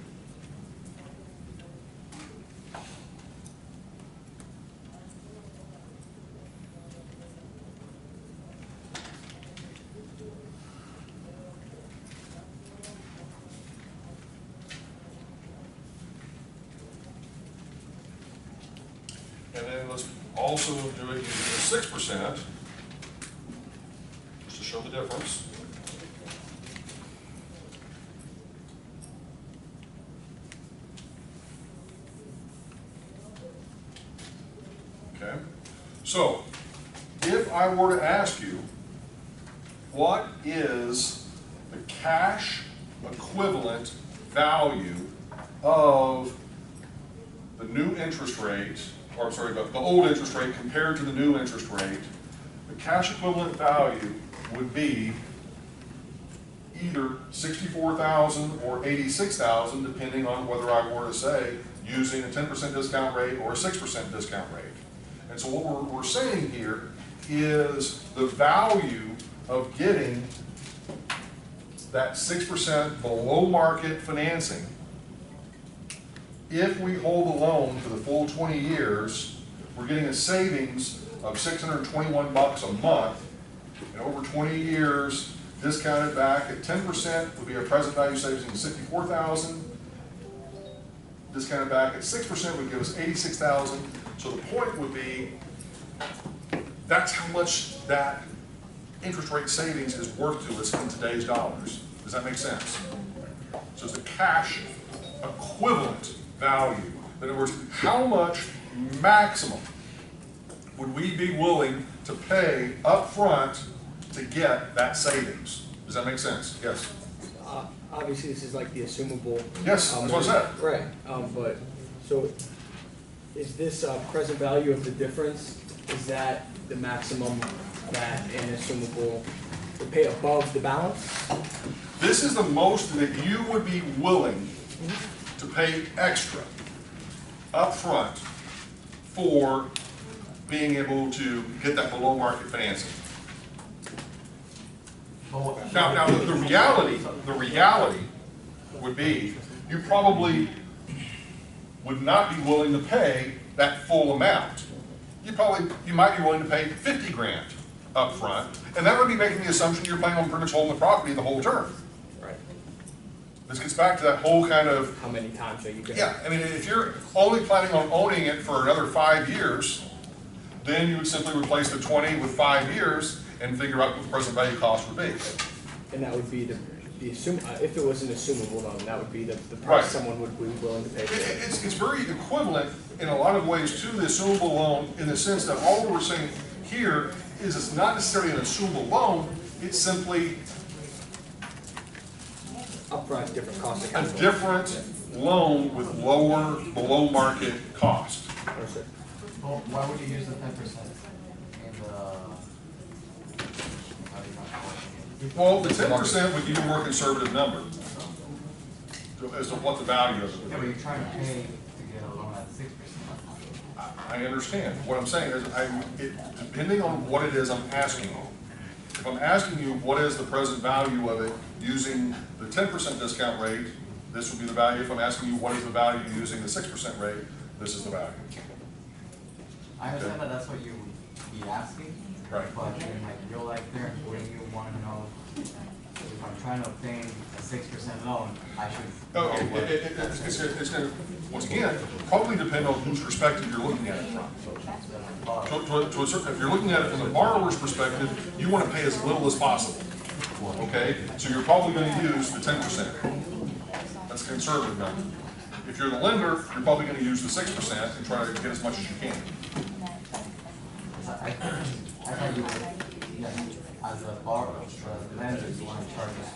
And then let's also do it using 6%, just to show the difference. Okay, so if I were to ask you, what is the cash equivalent value of the new interest rate, or sorry, the old interest rate compared to the new interest rate, the cash equivalent value would be either $64,000 or $86,000, depending on whether I were to say using a 10% discount rate or a 6% discount rate. And so what we're saying here is the value of getting that 6% below market financing. If we hold the loan for the full 20 years, we're getting a savings of $621 a month. And over 20 years, discounted back at 10% would be a present value savings of $64,000. Discounted back at 6% would give us $86,000. So the point would be, that's how much that interest rate savings is worth to us in today's dollars. Does that make sense? So it's a cash equivalent value. In other words, how much maximum would we be willing to pay up front to get that savings? Does that make sense? Yes? Obviously, this is like the assumable. Yes, that's what I said. Right, but, so, is this present value of the difference, is that the maximum that an assumable would pay above the balance? This is the most that you would be willing to pay extra up front for being able to get that below market financing. Now the reality would be you probably would not be willing to pay that full amount. You might be willing to pay 50 grand up front, and that would be making the assumption you're planning on pretty much holding the property the whole term. Right. This gets back to that whole kind of, how many times are you going to? yeah, I mean, if you're only planning on owning it for another 5 years, then you would simply replace the 20 with 5 years and figure out what the present value cost would be. And that would be the if it was an assumable loan, that would be the price Right. someone would be willing to pay for it. It's very equivalent in a lot of ways to the assumable loan, in the sense that all we're saying here is it's not necessarily an assumable loan, it's simply Upfront, different cost of a capital. different loan with lower below market cost. Understood. Well, why would you use the 10% in the, how do you call it? Well, the 10% would give you a more conservative number as to what the value of it Yeah, but would you're be. trying to pay to get a loan at 6%. I understand. What I'm saying is, depending on what it is I'm asking you, if I'm asking you what is the present value of it using the 10% discount rate, this would be the value. If I'm asking you what is the value using the 6% rate, this is the value. I understand that that's what you would be asking. Right. But in like real life terms, wouldn't you want to know if I'm trying to obtain a 6% loan, I should. Oh, know what it's going to, once again, probably depend on whose perspective you're looking at it from. To a certain, if you're looking at it from the borrower's perspective, you want to pay as little as possible. Okay, so you're probably going to use the 10%. That's a conservative number. If you're the lender, you're probably going to use the 6% and try to get as much as you can. I thought you would, yeah, as a borrower, as a lender, you want to charge us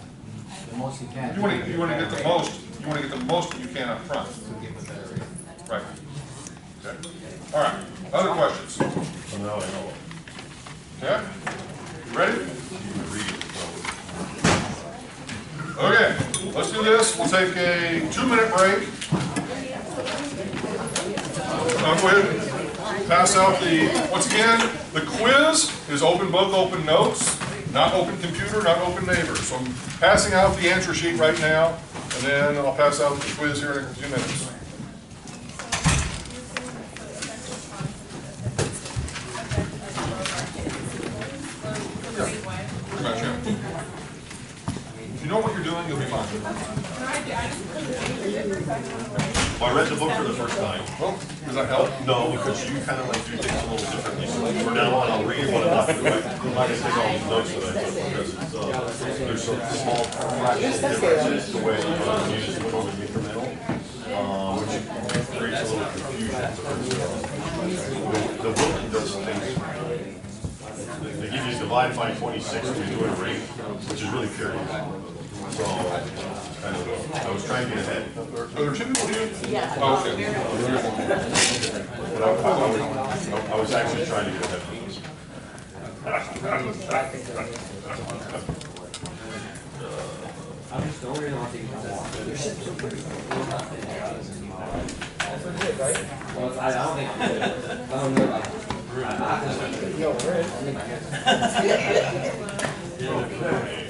the most you can. You want to get the most. You want to get the most that you can up front. To give a better rate. Right. Okay. All right. Other questions? So now I know. Okay. You ready? You read it, Okay, let's do this. We'll take a 2-minute break. I'll go ahead and pass out once again, the quiz is open, both open notes, not open computer, not open neighbor. So I'm passing out the answer sheet right now, and then I'll pass out the quiz here in a few minutes. If you know what you're doing, you'll be fine. Well, I read the book for the first time. Well, does that help? No, because you kind of like do things a little differently. So like from now on, I'll read what I'm not going to write. I'm not going to take all the notes that I took because it's, there's some small fractional differences the way you use the code incremental, which creates a little confusion. The book does things. They give you divided by 26 to do a rate, which is really pure. So, kind of, I was trying to get ahead. Are there 2 people here? Yeah. Oh, okay. But I was actually trying to get ahead of this. Yo, Red.